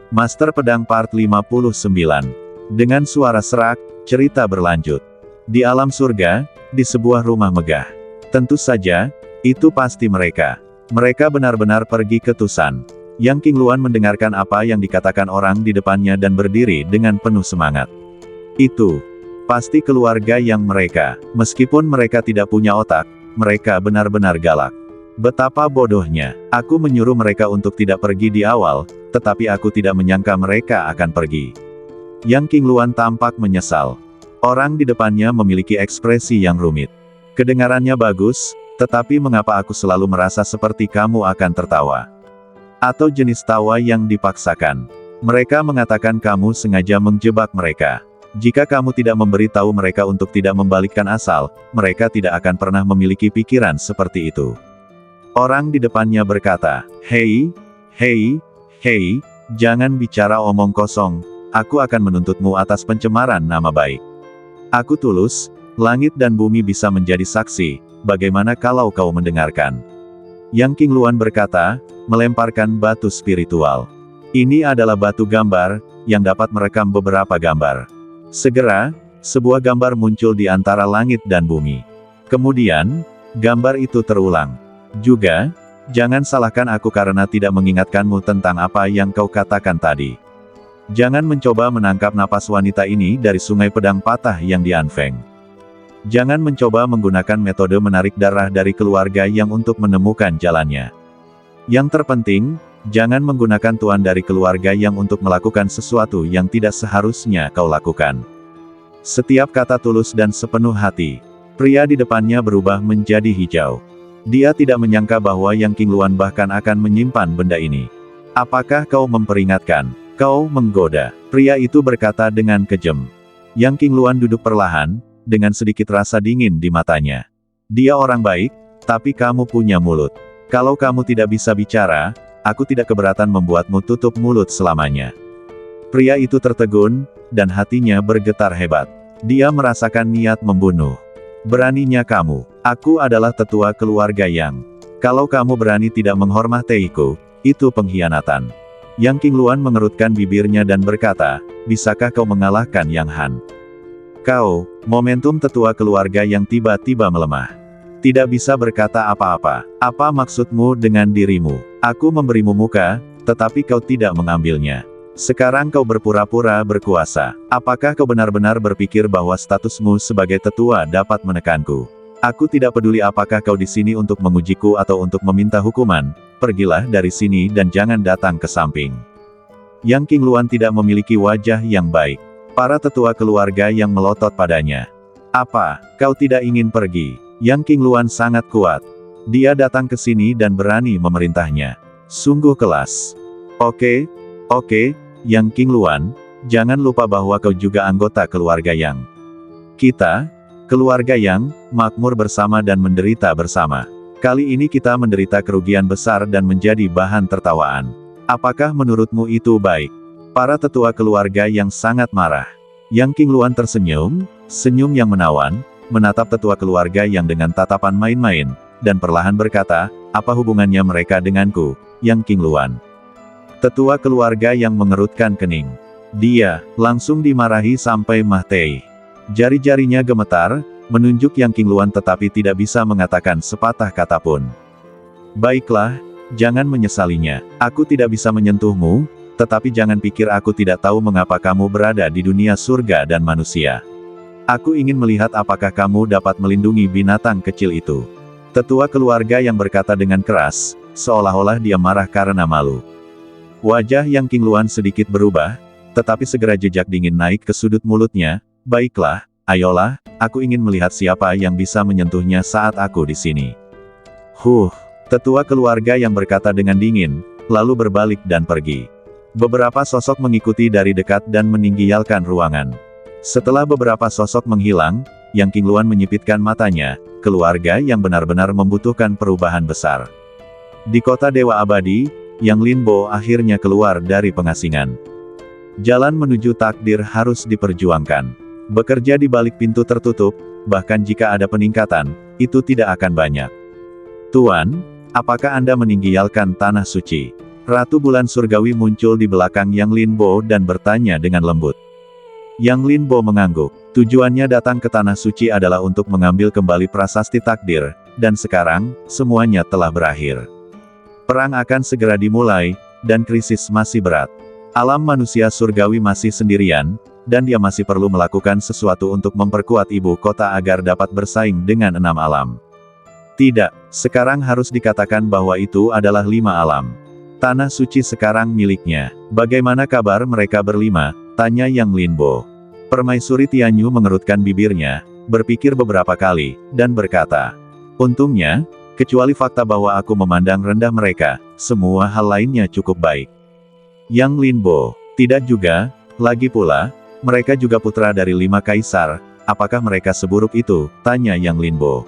Master Pedang Part 59. Dengan suara serak, cerita berlanjut. Di alam surga, di sebuah rumah megah. Tentu saja, itu pasti mereka. Mereka benar-benar pergi ke Tusan. Yang King Luan mendengarkan apa yang dikatakan orang di depannya dan berdiri dengan penuh semangat. Itu pasti keluarga yang mereka. Meskipun mereka tidak punya otak, mereka benar-benar galak. Betapa bodohnya. Aku menyuruh mereka untuk tidak pergi di awal, tetapi aku tidak menyangka mereka akan pergi. Yang King Luan tampak menyesal. Orang di depannya memiliki ekspresi yang rumit. Kedengarannya bagus, tetapi mengapa aku selalu merasa seperti kamu akan tertawa? Atau jenis tawa yang dipaksakan. Mereka mengatakan kamu sengaja menjebak mereka. Jika kamu tidak memberitahu mereka untuk tidak membalikkan asal, mereka tidak akan pernah memiliki pikiran seperti itu. Orang di depannya berkata, hei, jangan bicara omong kosong, aku akan menuntutmu atas pencemaran nama baik. Aku tulus, langit dan bumi bisa menjadi saksi, bagaimana kalau kau mendengarkan? Yang King Luan berkata, melemparkan batu spiritual. Ini adalah batu gambar, yang dapat merekam beberapa gambar. Segera, sebuah gambar muncul di antara langit dan bumi. Kemudian, gambar itu terulang. Juga, jangan salahkan aku karena tidak mengingatkanmu tentang apa yang kau katakan tadi. Jangan mencoba menangkap napas wanita ini dari sungai pedang patah yang di Anfeng. Jangan mencoba menggunakan metode menarik darah dari keluarga yang untuk menemukan jalannya. Yang terpenting, jangan menggunakan tuan dari keluarga yang untuk melakukan sesuatu yang tidak seharusnya kau lakukan. Setiap kata tulus dan sepenuh hati. Pria di depannya berubah menjadi hijau. Dia tidak menyangka bahwa Yang King Luan bahkan akan menyimpan benda ini. Apakah kau memperingatkan? Kau menggoda. Pria itu berkata dengan kejam. Yang King Luan duduk perlahan, dengan sedikit rasa dingin di matanya. Dia orang baik, tapi kamu punya mulut. Kalau kamu tidak bisa bicara, aku tidak keberatan membuatmu tutup mulut selamanya. Pria itu tertegun, dan hatinya bergetar hebat. Dia merasakan niat membunuh. Beraninya kamu. Aku adalah tetua keluarga Yang. Kalau kamu berani tidak menghormatiku, itu pengkhianatan. Yang King Luan mengerutkan bibirnya dan berkata, bisakah kau mengalahkan Yang Han? Kau, momentum tetua keluarga Yang tiba-tiba melemah. Tidak bisa berkata apa-apa. Apa maksudmu dengan dirimu? Aku memberimu muka, tetapi kau tidak mengambilnya. Sekarang kau berpura-pura berkuasa. Apakah kau benar-benar berpikir bahwa statusmu sebagai tetua dapat menekanku? Aku tidak peduli apakah kau di sini untuk mengujiku atau untuk meminta hukuman. Pergilah dari sini dan jangan datang ke samping. Yang King Luan tidak memiliki wajah yang baik. Para tetua keluarga yang melotot padanya. Apa, kau tidak ingin pergi? Yang King Luan sangat kuat. Dia datang ke sini dan berani memerintahnya. Sungguh kelas. Oke, Yang King Luan, jangan lupa bahwa kau juga anggota keluarga Yang. Kita, keluarga Yang, makmur bersama dan menderita bersama. Kali ini kita menderita kerugian besar dan menjadi bahan tertawaan. Apakah menurutmu itu baik? Para tetua keluarga yang sangat marah. Yang King Luan tersenyum, senyum yang menawan, menatap tetua keluarga yang dengan tatapan main-main, dan perlahan berkata, apa hubungannya mereka denganku, Yang King Luan? Tetua keluarga yang mengerutkan kening. Dia, langsung dimarahi sampai mati. Jari-jarinya gemetar, menunjuk Yang King Luan tetapi tidak bisa mengatakan sepatah kata pun. Baiklah, jangan menyesalinya. Aku tidak bisa menyentuhmu, tetapi jangan pikir aku tidak tahu mengapa kamu berada di dunia surga dan manusia. Aku ingin melihat apakah kamu dapat melindungi binatang kecil itu. Tetua keluarga yang berkata dengan keras, seolah-olah dia marah karena malu. Wajah Yang King Luan sedikit berubah, tetapi segera jejak dingin naik ke sudut mulutnya. Baiklah, ayolah, aku ingin melihat siapa yang bisa menyentuhnya saat aku di sini. Tetua keluarga yang berkata dengan dingin, lalu berbalik dan pergi. Beberapa sosok mengikuti dari dekat dan meninggalkan ruangan. Setelah beberapa sosok menghilang, Yang King Luan menyipitkan matanya, keluarga yang benar-benar membutuhkan perubahan besar. Di kota Dewa Abadi, Yang Lin Bo akhirnya keluar dari pengasingan. Jalan menuju takdir harus diperjuangkan. Bekerja di balik pintu tertutup, bahkan jika ada peningkatan, itu tidak akan banyak. Tuan, apakah Anda meninggalkan tanah suci? Ratu Bulan Surgawi muncul di belakang Yang Linbo dan bertanya dengan lembut. Yang Linbo mengangguk. Tujuannya datang ke Tanah Suci adalah untuk mengambil kembali prasasti takdir, dan sekarang, semuanya telah berakhir. Perang akan segera dimulai, dan krisis masih berat. Alam manusia surgawi masih sendirian, dan dia masih perlu melakukan sesuatu untuk memperkuat ibu kota agar dapat bersaing dengan 6 alam. Tidak, sekarang harus dikatakan bahwa itu adalah 5 alam. Tanah Suci sekarang miliknya. Bagaimana kabar mereka berlima? Tanya Yang Linbo. Permaisuri Tianyu mengerutkan bibirnya, berpikir beberapa kali, dan berkata, untungnya, kecuali fakta bahwa aku memandang rendah mereka, semua hal lainnya cukup baik. Yang Linbo, tidak juga, lagi pula, mereka juga putra dari 5 kaisar, apakah mereka seburuk itu? Tanya Yang Linbo.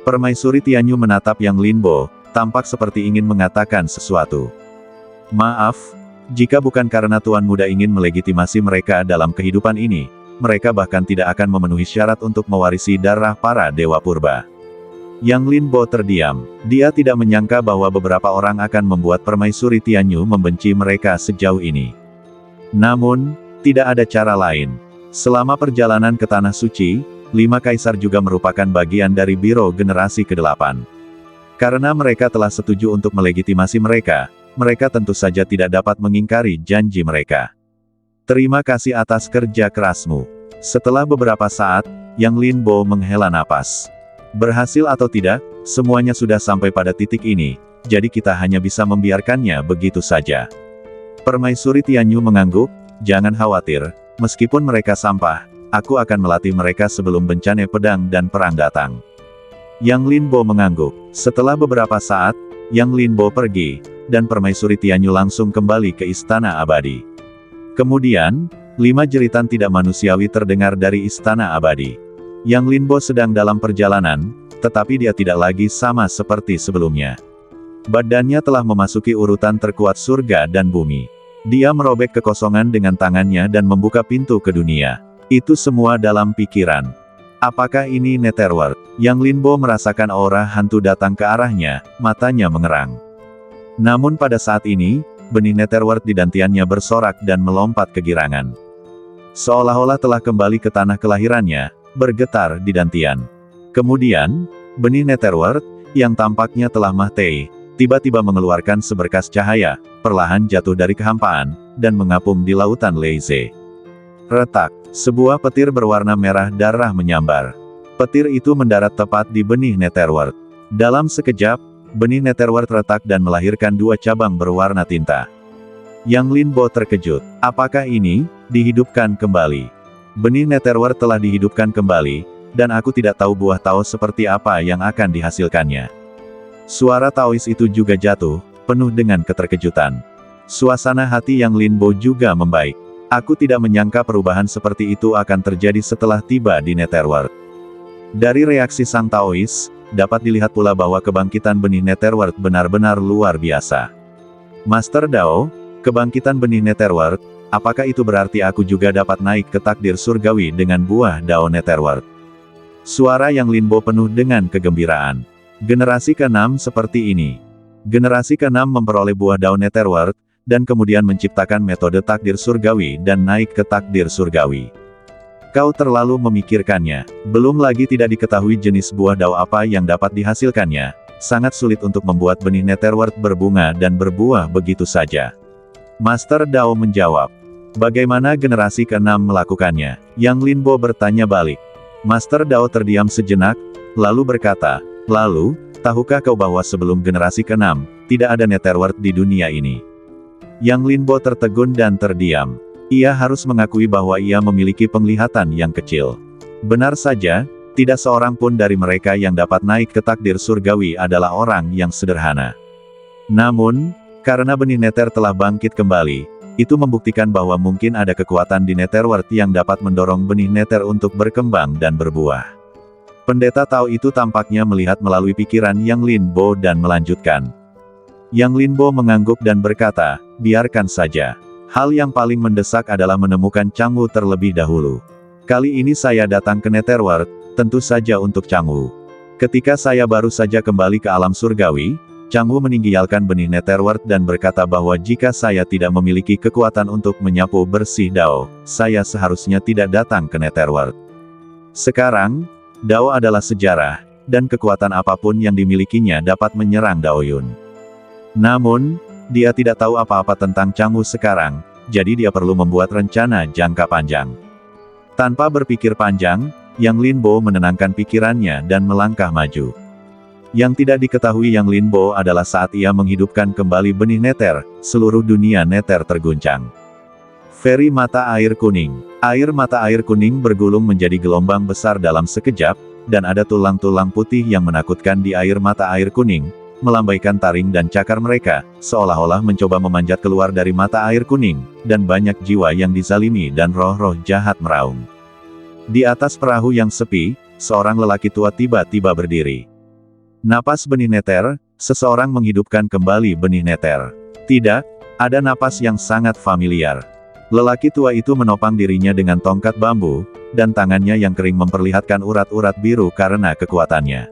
Permaisuri Tianyu menatap Yang Linbo, tampak seperti ingin mengatakan sesuatu. Maaf, jika bukan karena Tuan Muda ingin melegitimasi mereka dalam kehidupan ini, mereka bahkan tidak akan memenuhi syarat untuk mewarisi darah para dewa purba. Yang Linbo terdiam. Dia tidak menyangka bahwa beberapa orang akan membuat Permaisuri Tianyu membenci mereka sejauh ini. Namun, tidak ada cara lain. Selama perjalanan ke Tanah Suci, 5 kaisar juga merupakan bagian dari Biro Generasi ke-8. Karena mereka telah setuju untuk melegitimasi mereka, mereka tentu saja tidak dapat mengingkari janji mereka. Terima kasih atas kerja kerasmu. Setelah beberapa saat, Yang Linbo menghela napas. Berhasil atau tidak, semuanya sudah sampai pada titik ini, jadi kita hanya bisa membiarkannya begitu saja. Permaisuri Tianyu mengangguk, jangan khawatir, meskipun mereka sampah, aku akan melatih mereka sebelum bencana pedang dan perang datang. Yang Linbo mengangguk. Setelah beberapa saat, Yang Linbo pergi, dan Permaisuri Tianyu langsung kembali ke Istana Abadi. Kemudian, 5 jeritan tidak manusiawi terdengar dari Istana Abadi. Yang Linbo sedang dalam perjalanan, tetapi dia tidak lagi sama seperti sebelumnya. Badannya telah memasuki urutan terkuat surga dan bumi. Dia merobek kekosongan dengan tangannya dan membuka pintu ke dunia. Itu semua dalam pikiran. Apakah ini Netherworld? Yang Linbo merasakan aura hantu datang ke arahnya, matanya mengerang. Namun pada saat ini, benih Netherworld di dantiannya bersorak dan melompat kegirangan. Seolah-olah telah kembali ke tanah kelahirannya, bergetar di dantian. Kemudian, benih Netherworld, yang tampaknya telah mati, tiba-tiba mengeluarkan seberkas cahaya, perlahan jatuh dari kehampaan, dan mengapung di lautan Leize. Retak, sebuah petir berwarna merah darah menyambar. Petir itu mendarat tepat di benih Netherworld. Dalam sekejap, benih Netherworld retak dan melahirkan 2 cabang berwarna tinta. Yang Linbo terkejut. Apakah ini dihidupkan kembali? Benih Netherworld telah dihidupkan kembali, dan aku tidak tahu buah Taos seperti apa yang akan dihasilkannya. Suara Taois itu juga jatuh, penuh dengan keterkejutan. Suasana hati Yang Linbo juga membaik. Aku tidak menyangka perubahan seperti itu akan terjadi setelah tiba di Netherworld. Dari reaksi sang Taois, dapat dilihat pula bahwa kebangkitan benih Netherworld benar-benar luar biasa. Master Dao, kebangkitan benih Netherworld, apakah itu berarti aku juga dapat naik ke takdir surgawi dengan buah Dao Netherworld? Suara Yang Linbo penuh dengan kegembiraan. Generasi ke-6 seperti ini. Generasi ke-6 memperoleh buah Dao Netherworld, dan kemudian menciptakan metode takdir surgawi dan naik ke takdir surgawi. Kau terlalu memikirkannya. Belum lagi tidak diketahui jenis buah Dao apa yang dapat dihasilkannya. Sangat sulit untuk membuat benih Netherworld berbunga dan berbuah begitu saja. Master Dao menjawab. Bagaimana generasi ke-6 melakukannya? Yang Linbo bertanya balik. Master Dao terdiam sejenak, lalu berkata, lalu, tahukah kau bahwa sebelum generasi ke-6, tidak ada Netherworld di dunia ini? Yang Linbo tertegun dan terdiam. Ia harus mengakui bahwa ia memiliki penglihatan yang kecil. Benar saja, tidak seorang pun dari mereka yang dapat naik ke takdir surgawi adalah orang yang sederhana. Namun, karena benih Nether telah bangkit kembali, itu membuktikan bahwa mungkin ada kekuatan di Netherworld yang dapat mendorong benih Nether untuk berkembang dan berbuah. Pendeta Tao itu tampaknya melihat melalui pikiran Yang Linbo dan melanjutkan. Yang Linbo mengangguk dan berkata, biarkan saja. Hal yang paling mendesak adalah menemukan Changwu terlebih dahulu. Kali ini saya datang ke Netherworld, tentu saja untuk Changwu. Ketika saya baru saja kembali ke alam surgawi, Changwu meninggalkan benih Netherworld dan berkata bahwa jika saya tidak memiliki kekuatan untuk menyapu bersih Dao, saya seharusnya tidak datang ke Netherworld. Sekarang, Dao adalah sejarah, dan kekuatan apapun yang dimilikinya dapat menyerang Dao Yun. Namun, dia tidak tahu apa-apa tentang Changwu sekarang, jadi dia perlu membuat rencana jangka panjang. Tanpa berpikir panjang, Yang Linbo menenangkan pikirannya dan melangkah maju. Yang tidak diketahui Yang Linbo adalah saat ia menghidupkan kembali benih Nether, seluruh dunia Nether terguncang. Feri mata air kuning. Air mata air kuning bergulung menjadi gelombang besar dalam sekejap, dan ada tulang-tulang putih yang menakutkan di air mata air kuning, melambaikan taring dan cakar mereka, seolah-olah mencoba memanjat keluar dari mata air kuning, dan banyak jiwa yang dizalimi dan roh-roh jahat meraung. Di atas perahu yang sepi, seorang lelaki tua tiba-tiba berdiri. Napas benih Nether, seseorang menghidupkan kembali benih Nether. Tidak, ada napas yang sangat familiar. Lelaki tua itu menopang dirinya dengan tongkat bambu, dan tangannya yang kering memperlihatkan urat-urat biru karena kekuatannya.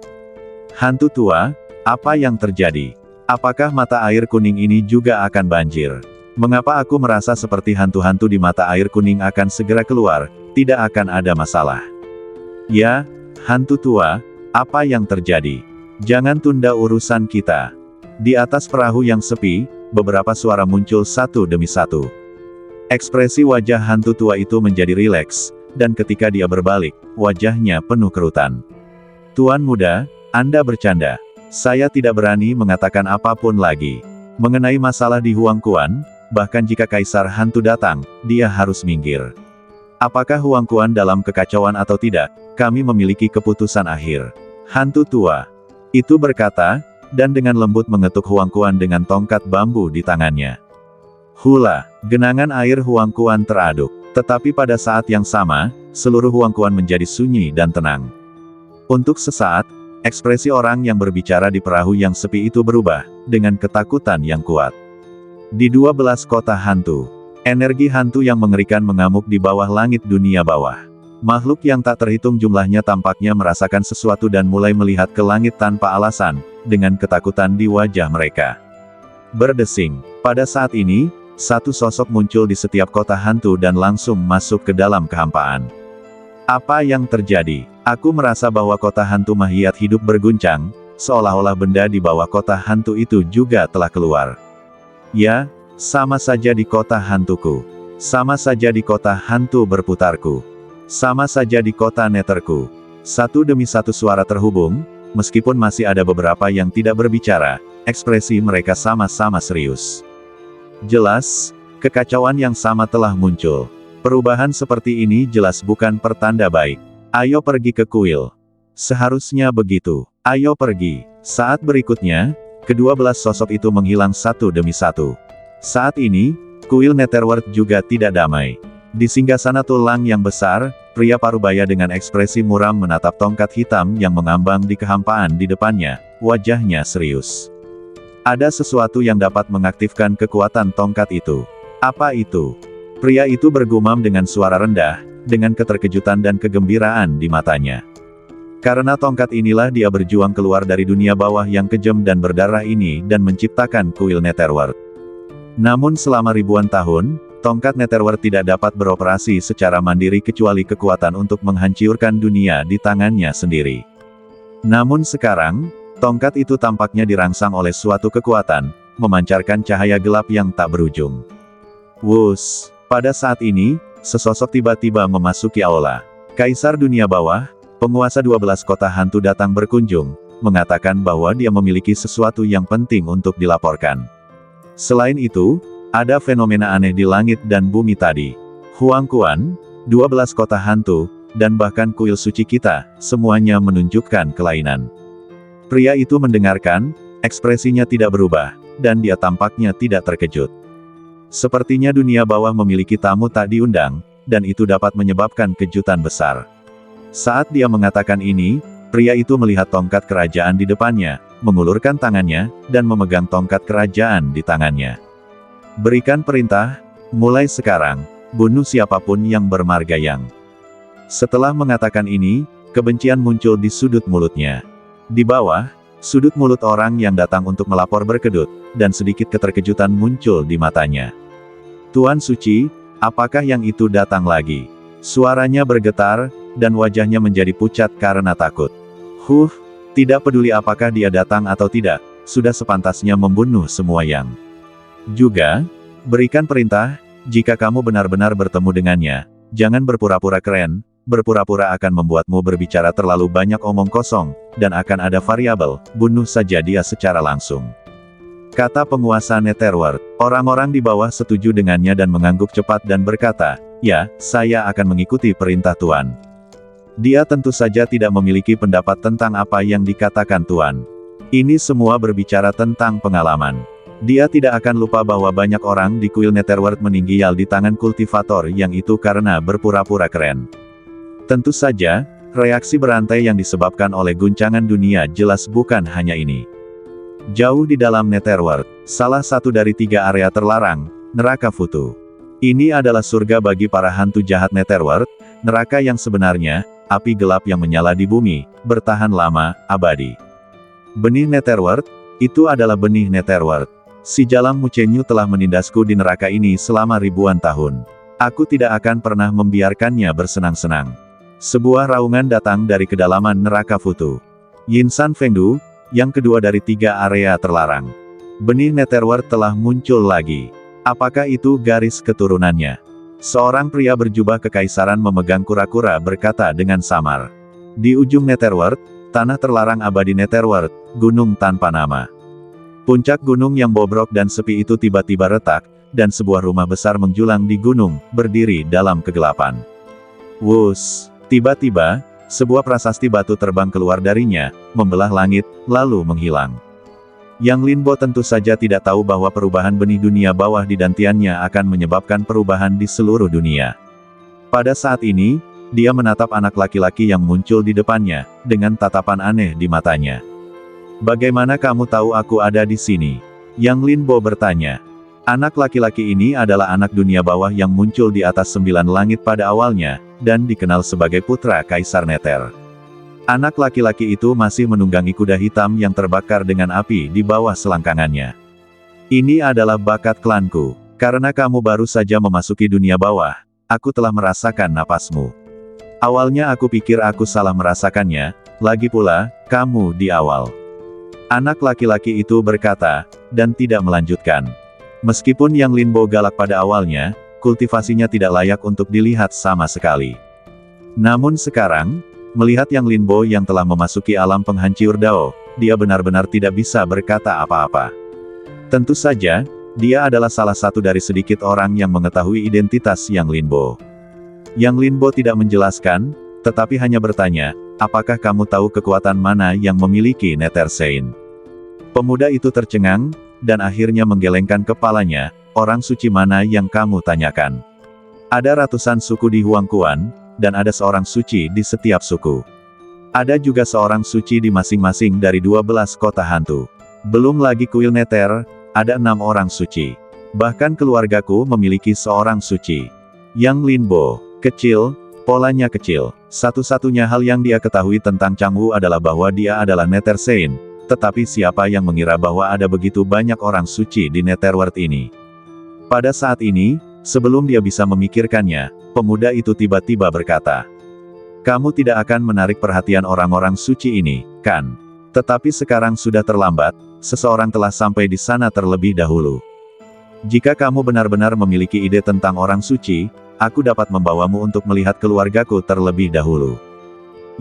Hantu tua, apa yang terjadi? Apakah mata air kuning ini juga akan banjir? Mengapa aku merasa seperti hantu-hantu di mata air kuning akan segera keluar, tidak akan ada masalah? Ya, hantu tua, apa yang terjadi? Jangan tunda urusan kita. Di atas perahu yang sepi, beberapa suara muncul satu demi satu. Ekspresi wajah hantu tua itu menjadi rileks, dan ketika dia berbalik, wajahnya penuh kerutan. Tuan muda, Anda bercanda. Saya tidak berani mengatakan apapun lagi. Mengenai masalah di Huangquan, bahkan jika Kaisar Hantu datang, dia harus minggir. Apakah Huangquan dalam kekacauan atau tidak, kami memiliki keputusan akhir. Hantu tua itu berkata, dan dengan lembut mengetuk Huangquan dengan tongkat bambu di tangannya. Hula, genangan air Huangquan teraduk. Tetapi pada saat yang sama, seluruh Huangquan menjadi sunyi dan tenang. Untuk sesaat, ekspresi orang yang berbicara di perahu yang sepi itu berubah, dengan ketakutan yang kuat. Di 12 kota hantu, energi hantu yang mengerikan mengamuk di bawah langit dunia bawah. Makhluk yang tak terhitung jumlahnya tampaknya merasakan sesuatu dan mulai melihat ke langit tanpa alasan, dengan ketakutan di wajah mereka. Berdesing. Pada saat ini, satu sosok muncul di setiap kota hantu dan langsung masuk ke dalam kehampaan. Apa yang terjadi? Aku merasa bahwa kota hantu Mahiat hidup berguncang, seolah-olah benda di bawah kota hantu itu juga telah keluar. Ya, sama saja di kota hantuku. Sama saja di kota hantu berputarku. Sama saja di kota Netherku. Satu demi satu suara terhubung, meskipun masih ada beberapa yang tidak berbicara, ekspresi mereka sama-sama serius. Jelas, kekacauan yang sama telah muncul. Perubahan seperti ini jelas bukan pertanda baik. Ayo pergi ke kuil. Seharusnya begitu. Ayo pergi. Saat berikutnya, kedua belas sosok itu menghilang satu demi satu. Saat ini, kuil Netherworld juga tidak damai. Di singgasana tulang yang besar, pria parubaya dengan ekspresi muram menatap tongkat hitam yang mengambang di kehampaan di depannya, wajahnya serius. Ada sesuatu yang dapat mengaktifkan kekuatan tongkat itu. Apa itu? Pria itu bergumam dengan suara rendah, dengan keterkejutan dan kegembiraan di matanya. Karena tongkat inilah dia berjuang keluar dari dunia bawah yang kejam dan berdarah ini dan menciptakan kuil Netherworld. Namun selama ribuan tahun, tongkat Netherworld tidak dapat beroperasi secara mandiri kecuali kekuatan untuk menghancurkan dunia di tangannya sendiri. Namun sekarang, tongkat itu tampaknya dirangsang oleh suatu kekuatan, memancarkan cahaya gelap yang tak berujung. Wus! Pada saat ini, sesosok tiba-tiba memasuki aula. Kaisar dunia bawah, penguasa 12 kota hantu datang berkunjung, mengatakan bahwa dia memiliki sesuatu yang penting untuk dilaporkan. Selain itu, ada fenomena aneh di langit dan bumi tadi. Huangquan, 12 kota hantu, dan bahkan kuil suci kita, semuanya menunjukkan kelainan. Pria itu mendengarkan, ekspresinya tidak berubah, dan dia tampaknya tidak terkejut. Sepertinya dunia bawah memiliki tamu tak diundang, dan itu dapat menyebabkan kejutan besar. Saat dia mengatakan ini, pria itu melihat tongkat kerajaan di depannya, mengulurkan tangannya, dan memegang tongkat kerajaan di tangannya. Berikan perintah, mulai sekarang, bunuh siapapun yang bermarga yang. Setelah mengatakan ini, kebencian muncul di sudut mulutnya. Di bawah, Sudut mulut orang yang datang untuk melapor berkedut, dan sedikit keterkejutan muncul di matanya. Tuan Suci, apakah yang itu datang lagi? Suaranya bergetar, dan wajahnya menjadi pucat karena takut. Tidak peduli apakah dia datang atau tidak, sudah sepantasnya membunuh semua yang. Juga, berikan perintah, jika kamu benar-benar bertemu dengannya, jangan berpura-pura keren, berpura-pura akan membuatmu berbicara terlalu banyak omong kosong, dan akan ada variabel, bunuh saja dia secara langsung. Kata penguasa Netherworld. Orang-orang di bawah setuju dengannya dan mengangguk cepat dan berkata, ya, saya akan mengikuti perintah Tuan. Dia tentu saja tidak memiliki pendapat tentang apa yang dikatakan Tuan. Ini semua berbicara tentang pengalaman. Dia tidak akan lupa bahwa banyak orang di kuil Netherworld meninggal di tangan kultivator yang itu karena berpura-pura keren. Tentu saja, reaksi berantai yang disebabkan oleh guncangan dunia jelas bukan hanya ini. Jauh di dalam Netherworld, salah satu dari 3 area terlarang, neraka Futu. Ini adalah surga bagi para hantu jahat Netherworld, neraka yang sebenarnya, api gelap yang menyala di bumi, bertahan lama, abadi. Benih Netherworld, itu adalah benih Netherworld. Si Jalang Mucenyu telah menindasku di neraka ini selama ribuan tahun. Aku tidak akan pernah membiarkannya bersenang-senang. Sebuah raungan datang dari kedalaman neraka Futu. Yinsan Fengdu, yang kedua dari 3 area terlarang. Benih Netherworld telah muncul lagi. Apakah itu garis keturunannya? Seorang pria berjubah kekaisaran memegang kura-kura berkata dengan samar. Di ujung Netherworld, tanah terlarang abadi Netherworld, gunung tanpa nama. Puncak gunung yang bobrok dan sepi itu tiba-tiba retak, dan sebuah rumah besar menjulang di gunung, berdiri dalam kegelapan. Wus! Tiba-tiba, sebuah prasasti batu terbang keluar darinya, membelah langit, lalu menghilang. Yang Linbo tentu saja tidak tahu bahwa perubahan benih dunia bawah di dantiannya akan menyebabkan perubahan di seluruh dunia. Pada saat ini, dia menatap anak laki-laki yang muncul di depannya, dengan tatapan aneh di matanya. Bagaimana kamu tahu aku ada di sini? Yang Linbo bertanya. Anak laki-laki ini adalah anak dunia bawah yang muncul di atas 9 langit pada awalnya, dan dikenal sebagai putra Kaisar Nether. Anak laki-laki itu masih menunggangi kuda hitam yang terbakar dengan api di bawah selangkangannya. Ini adalah bakat klanku. Karena kamu baru saja memasuki dunia bawah, aku telah merasakan napasmu. Awalnya aku pikir aku salah merasakannya, lagi pula, kamu di awal. Anak laki-laki itu berkata, dan tidak melanjutkan. Meskipun Yang Linbo galak pada awalnya, kultivasinya tidak layak untuk dilihat sama sekali. Namun sekarang, melihat Yang Linbo yang telah memasuki alam penghancur Dao, dia benar-benar tidak bisa berkata apa-apa. Tentu saja, dia adalah salah satu dari sedikit orang yang mengetahui identitas Yang Linbo. Yang Linbo tidak menjelaskan, tetapi hanya bertanya, apakah kamu tahu kekuatan mana yang memiliki Nether Saint? Pemuda itu tercengang, dan akhirnya menggelengkan kepalanya, orang suci mana yang kamu tanyakan? Ada ratusan suku di Huangquan, dan ada seorang suci di setiap suku. Ada juga seorang suci di masing-masing dari 12 kota hantu. Belum lagi kuil Nether, ada 6 orang suci. Bahkan keluargaku memiliki seorang suci. Yang Linbo, kecil, polanya kecil. Satu-satunya hal yang dia ketahui tentang Changwu adalah bahwa dia adalah Nether Saint. Tetapi siapa yang mengira bahwa ada begitu banyak orang suci di Netherworld ini? Pada saat ini, sebelum dia bisa memikirkannya, pemuda itu tiba-tiba berkata, kamu tidak akan menarik perhatian orang-orang suci ini, kan? Tetapi sekarang sudah terlambat, seseorang telah sampai di sana terlebih dahulu. Jika kamu benar-benar memiliki ide tentang orang suci, aku dapat membawamu untuk melihat keluargaku terlebih dahulu.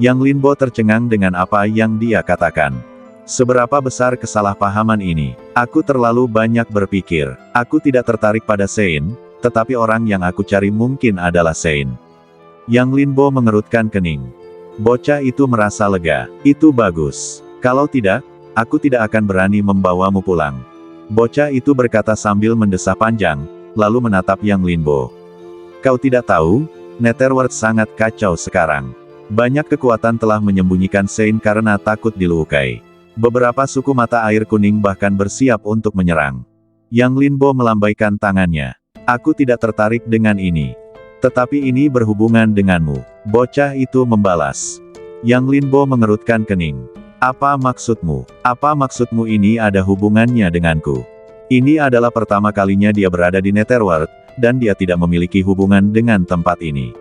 Yang Linbo tercengang dengan apa yang dia katakan. Seberapa besar kesalahpahaman ini? Aku terlalu banyak berpikir. Aku tidak tertarik pada Saint, tetapi orang yang aku cari mungkin adalah Saint. Yang Linbo mengerutkan kening. Bocah itu merasa lega. Itu bagus. Kalau tidak, aku tidak akan berani membawamu pulang. Bocah itu berkata sambil mendesah panjang, lalu menatap Yang Linbo. Kau tidak tahu, Netherworld sangat kacau sekarang. Banyak kekuatan telah menyembunyikan Saint karena takut dilukai. Beberapa suku mata air kuning bahkan bersiap untuk menyerang. Yang Linbo melambaikan tangannya. Aku tidak tertarik dengan ini. Tetapi ini berhubungan denganmu. Bocah itu membalas. Yang Linbo mengerutkan kening. Apa maksudmu? Apa maksudmu ini ada hubungannya denganku? Ini adalah pertama kalinya dia berada di Netherworld, dan dia tidak memiliki hubungan dengan tempat ini.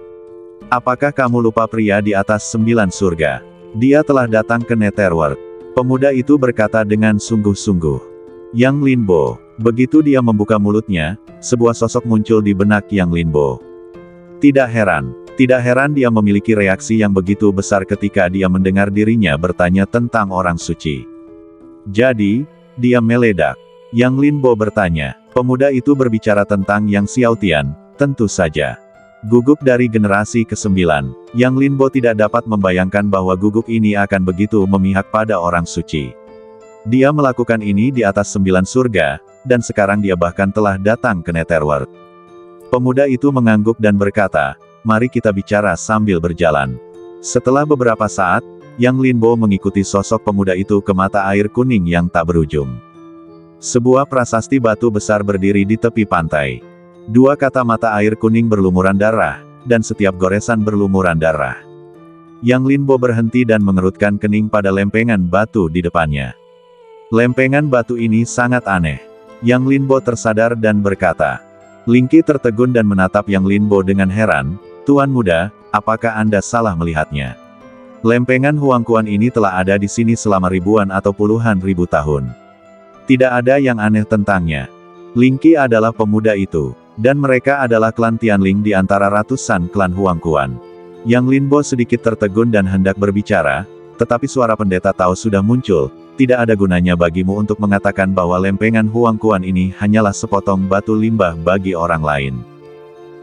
Apakah kamu lupa pria di atas 9 surga? Dia telah datang ke Netherworld. Pemuda itu berkata dengan sungguh-sungguh. Yang Linbo. Begitu dia membuka mulutnya, sebuah sosok muncul di benak Yang Linbo. Tidak heran dia memiliki reaksi yang begitu besar ketika dia mendengar dirinya bertanya tentang orang suci. Jadi, dia meledak. Yang Linbo bertanya, pemuda itu berbicara tentang Yang Xiaotian, tentu saja. Guguk dari generasi ke-9, Yang Linbo tidak dapat membayangkan bahwa guguk ini akan begitu memihak pada orang suci. Dia melakukan ini di atas 9 surga, dan sekarang dia bahkan telah datang ke Netherworld. Pemuda itu mengangguk dan berkata, mari kita bicara sambil berjalan. Setelah beberapa saat, Yang Linbo mengikuti sosok pemuda itu ke mata air kuning yang tak berujung. Sebuah prasasti batu besar berdiri di tepi pantai. Dua kata mata air kuning berlumuran darah, dan setiap goresan berlumuran darah. Yang Linbo berhenti dan mengerutkan kening pada lempengan batu di depannya. Lempengan batu ini sangat aneh. Yang Linbo tersadar dan berkata. Lingqi tertegun dan menatap Yang Linbo dengan heran, Tuan muda, apakah Anda salah melihatnya? Lempengan Huangquan ini telah ada di sini selama ribuan atau puluhan ribu tahun. Tidak ada yang aneh tentangnya. Lingqi adalah pemuda itu, dan mereka adalah klan Tianling di antara ratusan klan Huangquan. Yang Linbo sedikit tertegun dan hendak berbicara, tetapi suara pendeta Tao sudah muncul. Tidak ada gunanya bagimu untuk mengatakan bahwa lempengan Huangquan ini hanyalah sepotong batu limbah bagi orang lain.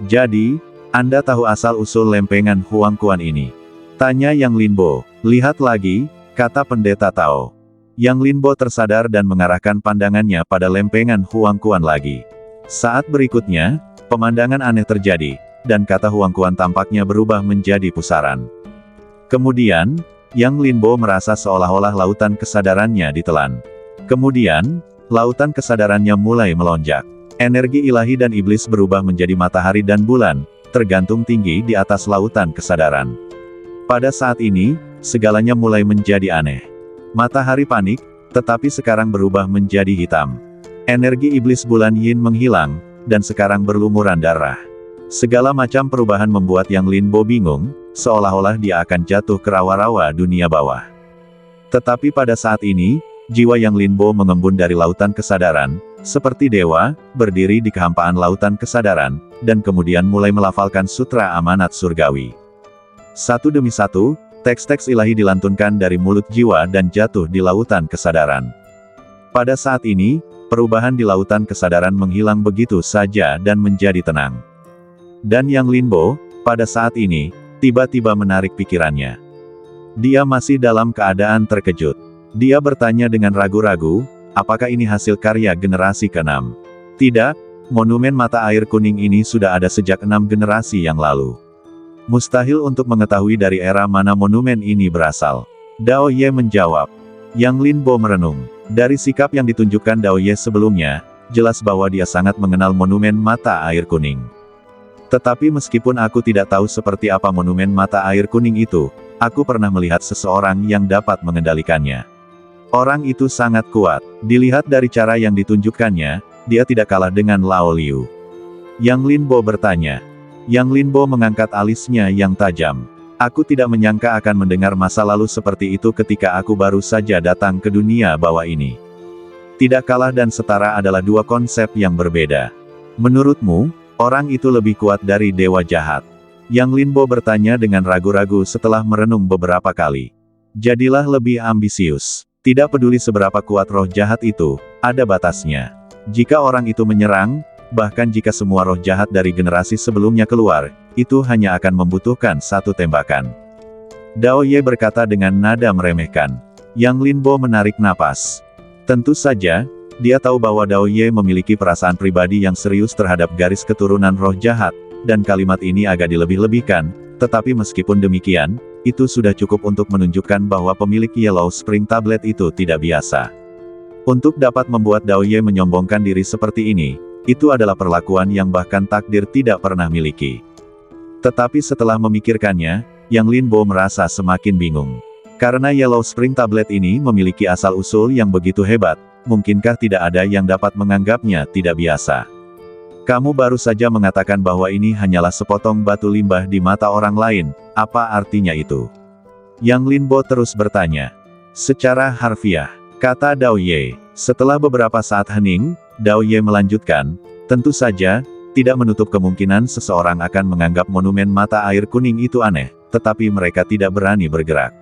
Jadi, Anda tahu asal-usul lempengan Huangquan ini? Tanya Yang Linbo. Lihat lagi, kata pendeta Tao. Yang Linbo tersadar dan mengarahkan pandangannya pada lempengan Huangquan lagi. Saat berikutnya, pemandangan aneh terjadi, dan kata Huangquan tampaknya berubah menjadi pusaran. Kemudian, Yang Linbo merasa seolah-olah lautan kesadarannya ditelan. Kemudian, lautan kesadarannya mulai melonjak. Energi ilahi dan iblis berubah menjadi matahari dan bulan, tergantung tinggi di atas lautan kesadaran. Pada saat ini, segalanya mulai menjadi aneh. Matahari panik, tetapi sekarang berubah menjadi hitam. Energi iblis bulan yin menghilang, dan sekarang berlumuran darah. Segala macam perubahan membuat Yang Linbo bingung, seolah-olah dia akan jatuh ke rawa-rawa dunia bawah. Tetapi pada saat ini, jiwa Yang Linbo mengembun dari lautan kesadaran, seperti dewa, berdiri di kehampaan lautan kesadaran, dan kemudian mulai melafalkan sutra amanat surgawi. Satu demi satu, teks-teks ilahi dilantunkan dari mulut jiwa dan jatuh di lautan kesadaran. Pada saat ini, perubahan di lautan kesadaran menghilang begitu saja dan menjadi tenang. Dan Yang Linbo, pada saat ini, tiba-tiba menarik pikirannya. Dia masih dalam keadaan terkejut. Dia bertanya dengan ragu-ragu, apakah ini hasil karya generasi ke-6? Tidak, monumen mata air kuning ini sudah ada sejak 6 generasi yang lalu. Mustahil untuk mengetahui dari era mana monumen ini berasal. Dao Ye menjawab. Yang Linbo merenung. Dari sikap yang ditunjukkan Dao Ye sebelumnya, jelas bahwa dia sangat mengenal monumen mata air kuning. Tetapi meskipun aku tidak tahu seperti apa monumen mata air kuning itu, aku pernah melihat seseorang yang dapat mengendalikannya. Orang itu sangat kuat. Dilihat dari cara yang ditunjukkannya, dia tidak kalah dengan Lao Liu. Yang Linbo bertanya. Yang Linbo mengangkat alisnya yang tajam. Aku tidak menyangka akan mendengar masa lalu seperti itu ketika aku baru saja datang ke dunia bawah ini. Tidak kalah dan setara adalah dua konsep yang berbeda. Menurutmu, orang itu lebih kuat dari dewa jahat? Yang Linbo bertanya dengan ragu-ragu setelah merenung beberapa kali. Jadilah lebih ambisius. Tidak peduli seberapa kuat roh jahat itu, ada batasnya. Jika orang itu menyerang, bahkan jika semua roh jahat dari generasi sebelumnya keluar, itu hanya akan membutuhkan satu tembakan. Dao Ye berkata dengan nada meremehkan. Yang Linbo menarik napas. Tentu saja, dia tahu bahwa Dao Ye memiliki perasaan pribadi yang serius terhadap garis keturunan roh jahat, dan kalimat ini agak dilebih-lebihkan, tetapi meskipun demikian, itu sudah cukup untuk menunjukkan bahwa pemilik Yellow Spring Tablet itu tidak biasa. Untuk dapat membuat Dao Ye menyombongkan diri seperti ini, itu adalah perlakuan yang bahkan takdir tidak pernah miliki. Tetapi setelah memikirkannya, Yang Linbo merasa semakin bingung. Karena Yellow Spring Tablet ini memiliki asal-usul yang begitu hebat, mungkinkah tidak ada yang dapat menganggapnya tidak biasa? Kamu baru saja mengatakan bahwa ini hanyalah sepotong batu limbah di mata orang lain, apa artinya itu? Yang Linbo terus bertanya. Secara harfiah, kata Dao Ye. Setelah beberapa saat hening, Dao Ye melanjutkan, tentu saja, tidak menutup kemungkinan seseorang akan menganggap monumen mata air kuning itu aneh, tetapi mereka tidak berani bergerak.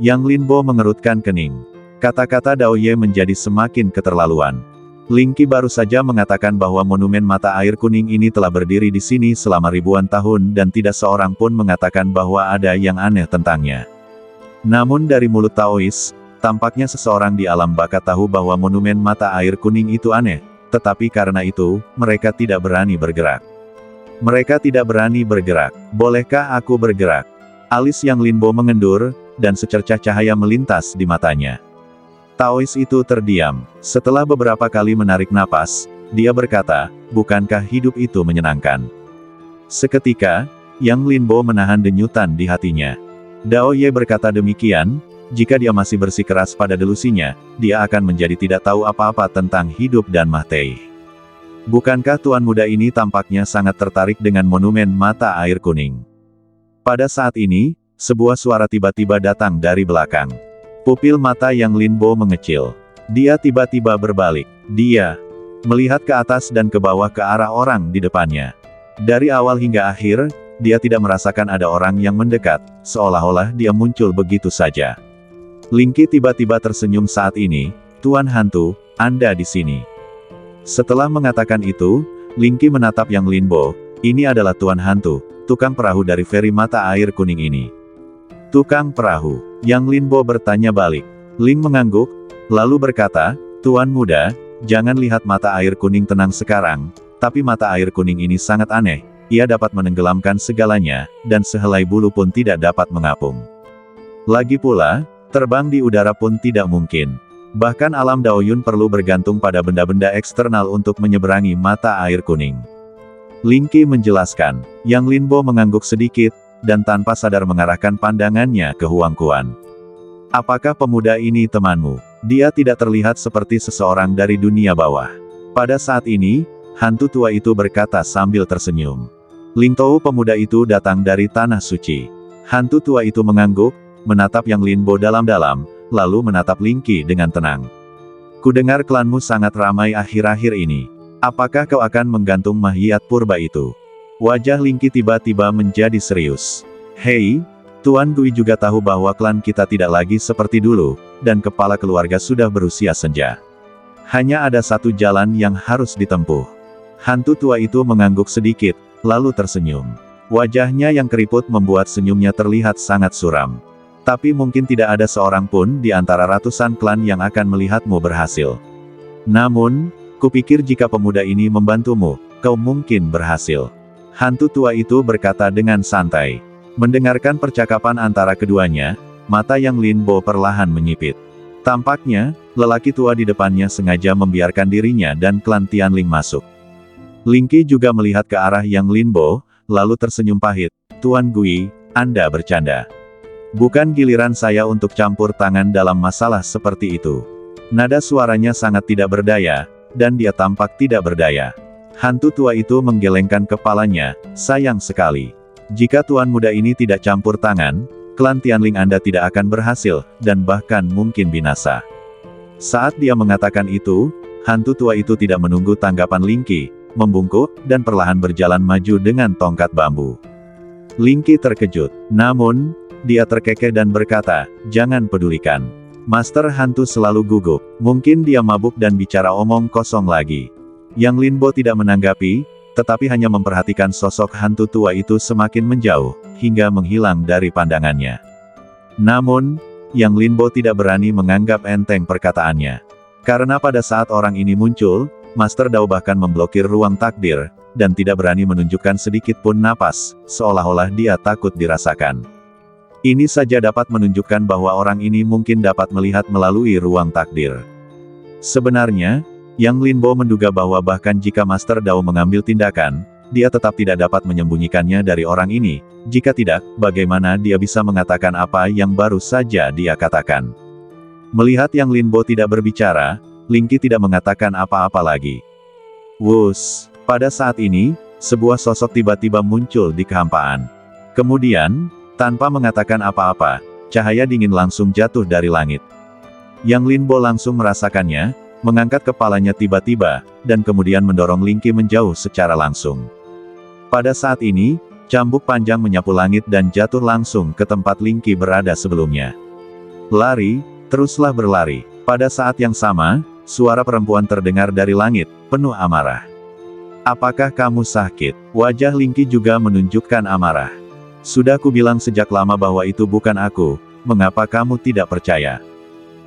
Yang Linbo mengerutkan kening. Kata-kata Dao Ye menjadi semakin keterlaluan. Lingqi baru saja mengatakan bahwa monumen mata air kuning ini telah berdiri di sini selama ribuan tahun dan tidak seorang pun mengatakan bahwa ada yang aneh tentangnya. Namun dari mulut Taois, tampaknya seseorang di alam baka tahu bahwa monumen mata air kuning itu aneh, tetapi karena itu, mereka tidak berani bergerak. Mereka tidak berani bergerak. Bolehkah aku bergerak? Alis Yang Linbo mengendur, dan secercah cahaya melintas di matanya. Taois itu terdiam. Setelah beberapa kali menarik napas, dia berkata, bukankah hidup itu menyenangkan? Seketika, Yang Linbo menahan denyutan di hatinya. Dao Ye berkata demikian, jika dia masih bersikeras pada delusinya, dia akan menjadi tidak tahu apa-apa tentang hidup dan mati. Bukankah tuan muda ini tampaknya sangat tertarik dengan monumen mata air kuning? Pada saat ini, sebuah suara tiba-tiba datang dari belakang. Pupil mata Yang Linbo mengecil. Dia tiba-tiba berbalik. Dia melihat ke atas dan ke bawah ke arah orang di depannya. Dari awal hingga akhir, dia tidak merasakan ada orang yang mendekat, seolah-olah dia muncul begitu saja. Lingqi tiba-tiba tersenyum saat ini, Tuan Hantu, Anda di sini. Setelah mengatakan itu, Lingqi menatap Yang Linbo, ini adalah Tuan Hantu, tukang perahu dari feri mata air kuning ini. Tukang perahu. Yang Linbo bertanya balik. Ling mengangguk, lalu berkata, Tuan muda, jangan lihat mata air kuning tenang sekarang, tapi mata air kuning ini sangat aneh, ia dapat menenggelamkan segalanya, dan sehelai bulu pun tidak dapat mengapung. Lagi pula, terbang di udara pun tidak mungkin. Bahkan alam Daoyun perlu bergantung pada benda-benda eksternal untuk menyeberangi mata air kuning. Lingqi menjelaskan. Yang Linbo mengangguk sedikit, dan tanpa sadar mengarahkan pandangannya ke Huang Quan. Apakah pemuda ini temanmu? Dia tidak terlihat seperti seseorang dari dunia bawah. Pada saat ini, hantu tua itu berkata sambil tersenyum. Lingtou pemuda itu datang dari tanah suci. Hantu tua itu mengangguk, menatap Yang Linbo dalam-dalam, lalu menatap Lingqi dengan tenang. Kudengar klanmu sangat ramai akhir-akhir ini. Apakah kau akan menggantung mahiyat purba itu? Wajah Lingqi tiba-tiba menjadi serius. Hei, Tuan Gui juga tahu bahwa klan kita tidak lagi seperti dulu, dan kepala keluarga sudah berusia senja. Hanya ada satu jalan yang harus ditempuh. Hantu tua itu mengangguk sedikit, lalu tersenyum. Wajahnya yang keriput membuat senyumnya terlihat sangat suram. Tapi mungkin tidak ada seorang pun di antara ratusan klan yang akan melihatmu berhasil. Namun, kupikir jika pemuda ini membantumu, kau mungkin berhasil. Hantu tua itu berkata dengan santai. Mendengarkan percakapan antara keduanya, mata Yang Linbo perlahan menyipit. Tampaknya, lelaki tua di depannya sengaja membiarkan dirinya dan klan Tianling masuk. Lingqi juga melihat ke arah Yang Linbo, lalu tersenyum pahit. Tuan Gui, Anda bercanda. Bukan giliran saya untuk campur tangan dalam masalah seperti itu. Nada suaranya sangat tidak berdaya, dan dia tampak tidak berdaya. Hantu tua itu menggelengkan kepalanya, sayang sekali. Jika tuan muda ini tidak campur tangan, klan Tianling Anda tidak akan berhasil, dan bahkan mungkin binasa. Saat dia mengatakan itu, hantu tua itu tidak menunggu tanggapan Lingqi, membungkuk, dan perlahan berjalan maju dengan tongkat bambu. Lingqi terkejut, namun, dia terkekeh dan berkata, jangan pedulikan. Master hantu selalu gugup, mungkin dia mabuk dan bicara omong kosong lagi. Yang Linbo tidak menanggapi, tetapi hanya memperhatikan sosok hantu tua itu semakin menjauh, hingga menghilang dari pandangannya. Namun, Yang Linbo tidak berani menganggap enteng perkataannya. Karena pada saat orang ini muncul, Master Dao bahkan memblokir ruang takdir, dan tidak berani menunjukkan sedikit pun napas, seolah-olah dia takut dirasakan. Ini saja dapat menunjukkan bahwa orang ini mungkin dapat melihat melalui ruang takdir. Sebenarnya, Yang Linbo menduga bahwa bahkan jika Master Dao mengambil tindakan, dia tetap tidak dapat menyembunyikannya dari orang ini. Jika tidak, bagaimana dia bisa mengatakan apa yang baru saja dia katakan? Melihat Yang Linbo tidak berbicara, Ling Qi tidak mengatakan apa-apa lagi. Wus! Pada saat ini, sebuah sosok tiba-tiba muncul di kehampaan. Kemudian, tanpa mengatakan apa-apa, cahaya dingin langsung jatuh dari langit. Yang Linbo langsung merasakannya, mengangkat kepalanya tiba-tiba, dan kemudian mendorong Ling Qi menjauh secara langsung. Pada saat ini, cambuk panjang menyapu langit dan jatuh langsung ke tempat Ling Qi berada sebelumnya. Lari, teruslah berlari. Pada saat yang sama, suara perempuan terdengar dari langit, penuh amarah. Apakah kamu sakit? Wajah Ling Qi juga menunjukkan amarah. Sudah kubilang sejak lama bahwa itu bukan aku, mengapa kamu tidak percaya?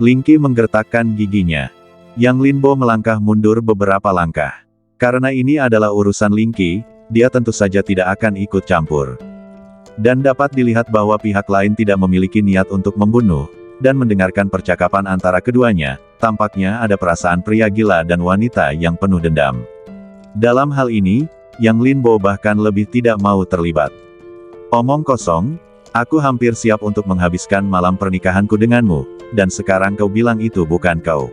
Ling Qi menggertakkan giginya. Yang Linbo melangkah mundur beberapa langkah. Karena ini adalah urusan Ling Qi, dia tentu saja tidak akan ikut campur. Dan dapat dilihat bahwa pihak lain tidak memiliki niat untuk membunuh, dan mendengarkan percakapan antara keduanya, tampaknya ada perasaan pria gila dan wanita yang penuh dendam. Dalam hal ini, Yang Linbo bahkan lebih tidak mau terlibat. Omong kosong, aku hampir siap untuk menghabiskan malam pernikahanku denganmu, dan sekarang kau bilang itu bukan kau.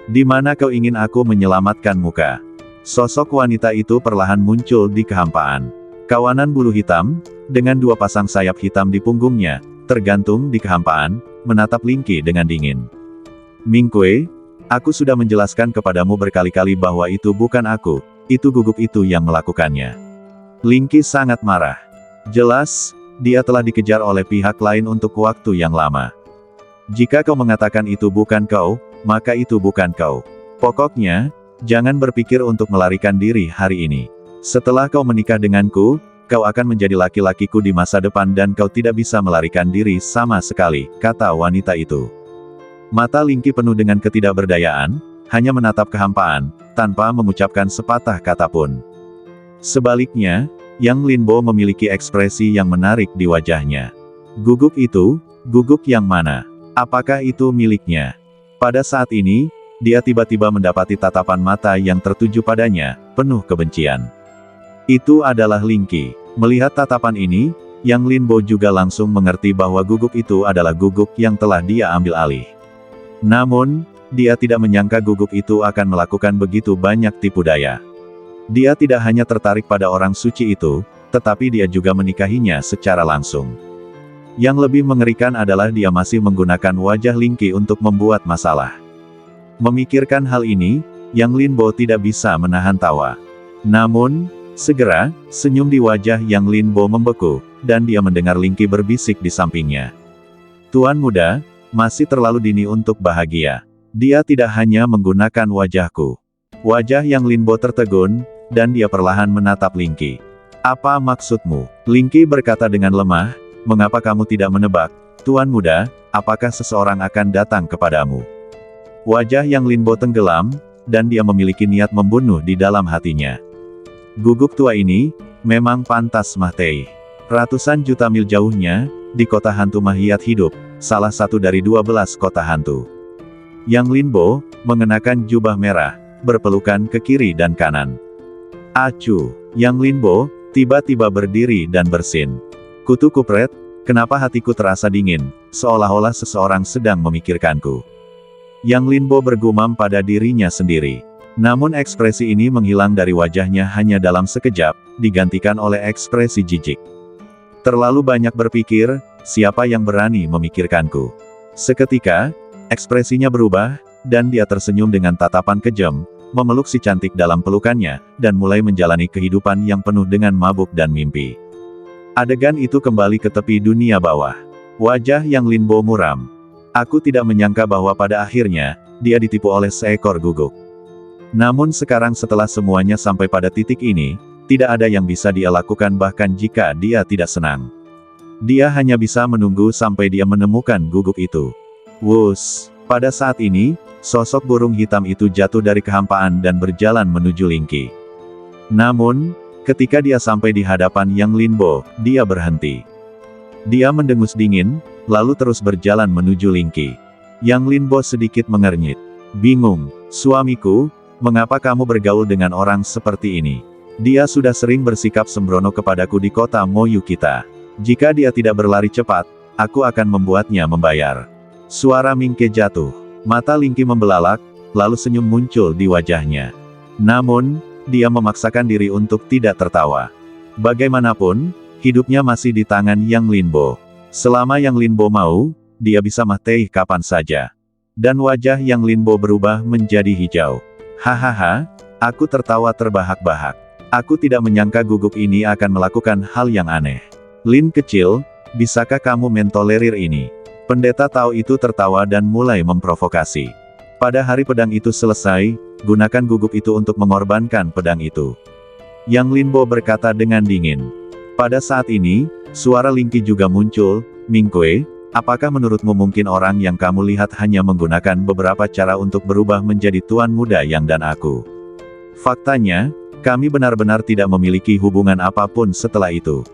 Di mana kau ingin aku menyelamatkan muka? Sosok wanita itu perlahan muncul di kehampaan. Kawanan bulu hitam, dengan dua pasang sayap hitam di punggungnya, tergantung di kehampaan, menatap Ling Qi dengan dingin. Ming Kue, aku sudah menjelaskan kepadamu berkali-kali bahwa itu bukan aku, itu guguk itu yang melakukannya. Ling Qi sangat marah. Jelas, dia telah dikejar oleh pihak lain untuk waktu yang lama. Jika kau mengatakan itu bukan kau, maka itu bukan kau. Pokoknya, jangan berpikir untuk melarikan diri hari ini. Setelah kau menikah denganku, kau akan menjadi laki-lakiku di masa depan dan kau tidak bisa melarikan diri sama sekali, kata wanita itu. Mata Ling Qi penuh dengan ketidakberdayaan, hanya menatap kehampaan, tanpa mengucapkan sepatah kata pun. Sebaliknya, Yang Linbo memiliki ekspresi yang menarik di wajahnya. Guguk itu, guguk yang mana? Apakah itu miliknya? Pada saat ini, dia tiba-tiba mendapati tatapan mata yang tertuju padanya, penuh kebencian. Itu adalah Ling Qi. Melihat tatapan ini, Yang Linbo juga langsung mengerti bahwa guguk itu adalah guguk yang telah dia ambil alih. Namun, dia tidak menyangka guguk itu akan melakukan begitu banyak tipu daya. Dia tidak hanya tertarik pada orang suci itu, tetapi dia juga menikahinya secara langsung. Yang lebih mengerikan adalah dia masih menggunakan wajah Ling Qi untuk membuat masalah. Memikirkan hal ini, Yang Linbo tidak bisa menahan tawa. Namun, segera, senyum di wajah Yang Linbo membeku, dan dia mendengar Ling Qi berbisik di sampingnya. Tuan muda, masih terlalu dini untuk bahagia. Dia tidak hanya menggunakan wajahku. Wajah Yang Linbo tertegun, dan dia perlahan menatap Ling Qi. Apa maksudmu? Ling Qi berkata dengan lemah, mengapa kamu tidak menebak, Tuan muda, apakah seseorang akan datang kepadamu? Wajah Yang Linbo tenggelam, dan dia memiliki niat membunuh di dalam hatinya. Guguk tua ini, memang pantas mati. Ratusan juta mil jauhnya, di kota hantu Mahiyat hidup, salah satu dari 12 kota hantu. Yang Linbo, mengenakan jubah merah, berpelukan ke kiri dan kanan. Acu, Yang Linbo, tiba-tiba berdiri dan bersin. Kutu kupret, kenapa hatiku terasa dingin, seolah-olah seseorang sedang memikirkanku. Yang Linbo bergumam pada dirinya sendiri. Namun ekspresi ini menghilang dari wajahnya hanya dalam sekejap, digantikan oleh ekspresi jijik. Terlalu banyak berpikir, siapa yang berani memikirkanku? Seketika, ekspresinya berubah, dan dia tersenyum dengan tatapan kejam, memeluk si cantik dalam pelukannya, dan mulai menjalani kehidupan yang penuh dengan mabuk dan mimpi. Adegan itu kembali ke tepi dunia bawah. Wajah Yang Linbo muram. Aku tidak menyangka bahwa pada akhirnya, dia ditipu oleh seekor guguk. Namun sekarang setelah semuanya sampai pada titik ini, tidak ada yang bisa dia lakukan bahkan jika dia tidak senang. Dia hanya bisa menunggu sampai dia menemukan guguk itu. Wus! Pada saat ini, sosok burung hitam itu jatuh dari kehampaan dan berjalan menuju Ling Qi. Namun, ketika dia sampai di hadapan Yang Linbo, dia berhenti. Dia mendengus dingin, lalu terus berjalan menuju Ling Qi. Yang Linbo sedikit mengernyit. Bingung, suamiku, mengapa kamu bergaul dengan orang seperti ini? Dia sudah sering bersikap sembrono kepadaku di kota Moyu kita. Jika dia tidak berlari cepat, aku akan membuatnya membayar. Suara Mingke jatuh. Mata Lingki membelalak, lalu senyum muncul di wajahnya. Namun, dia memaksakan diri untuk tidak tertawa. Bagaimanapun, hidupnya masih di tangan Yang Linbo. Selama Yang Linbo mau, dia bisa mati kapan saja. Dan wajah Yang Linbo berubah menjadi hijau. Hahaha, aku tertawa terbahak-bahak. Aku tidak menyangka guguk ini akan melakukan hal yang aneh. Lin kecil, bisakah kamu mentolerir ini? Pendeta Tao itu tertawa dan mulai memprovokasi. Pada hari pedang itu selesai, gunakan guguk itu untuk mengorbankan pedang itu. Yang Linbo berkata dengan dingin. Pada saat ini, suara Lingki juga muncul. Mingkue, apakah menurutmu mungkin orang yang kamu lihat hanya menggunakan beberapa cara untuk berubah menjadi tuan muda Yang dan aku? Faktanya, kami benar-benar tidak memiliki hubungan apapun setelah itu.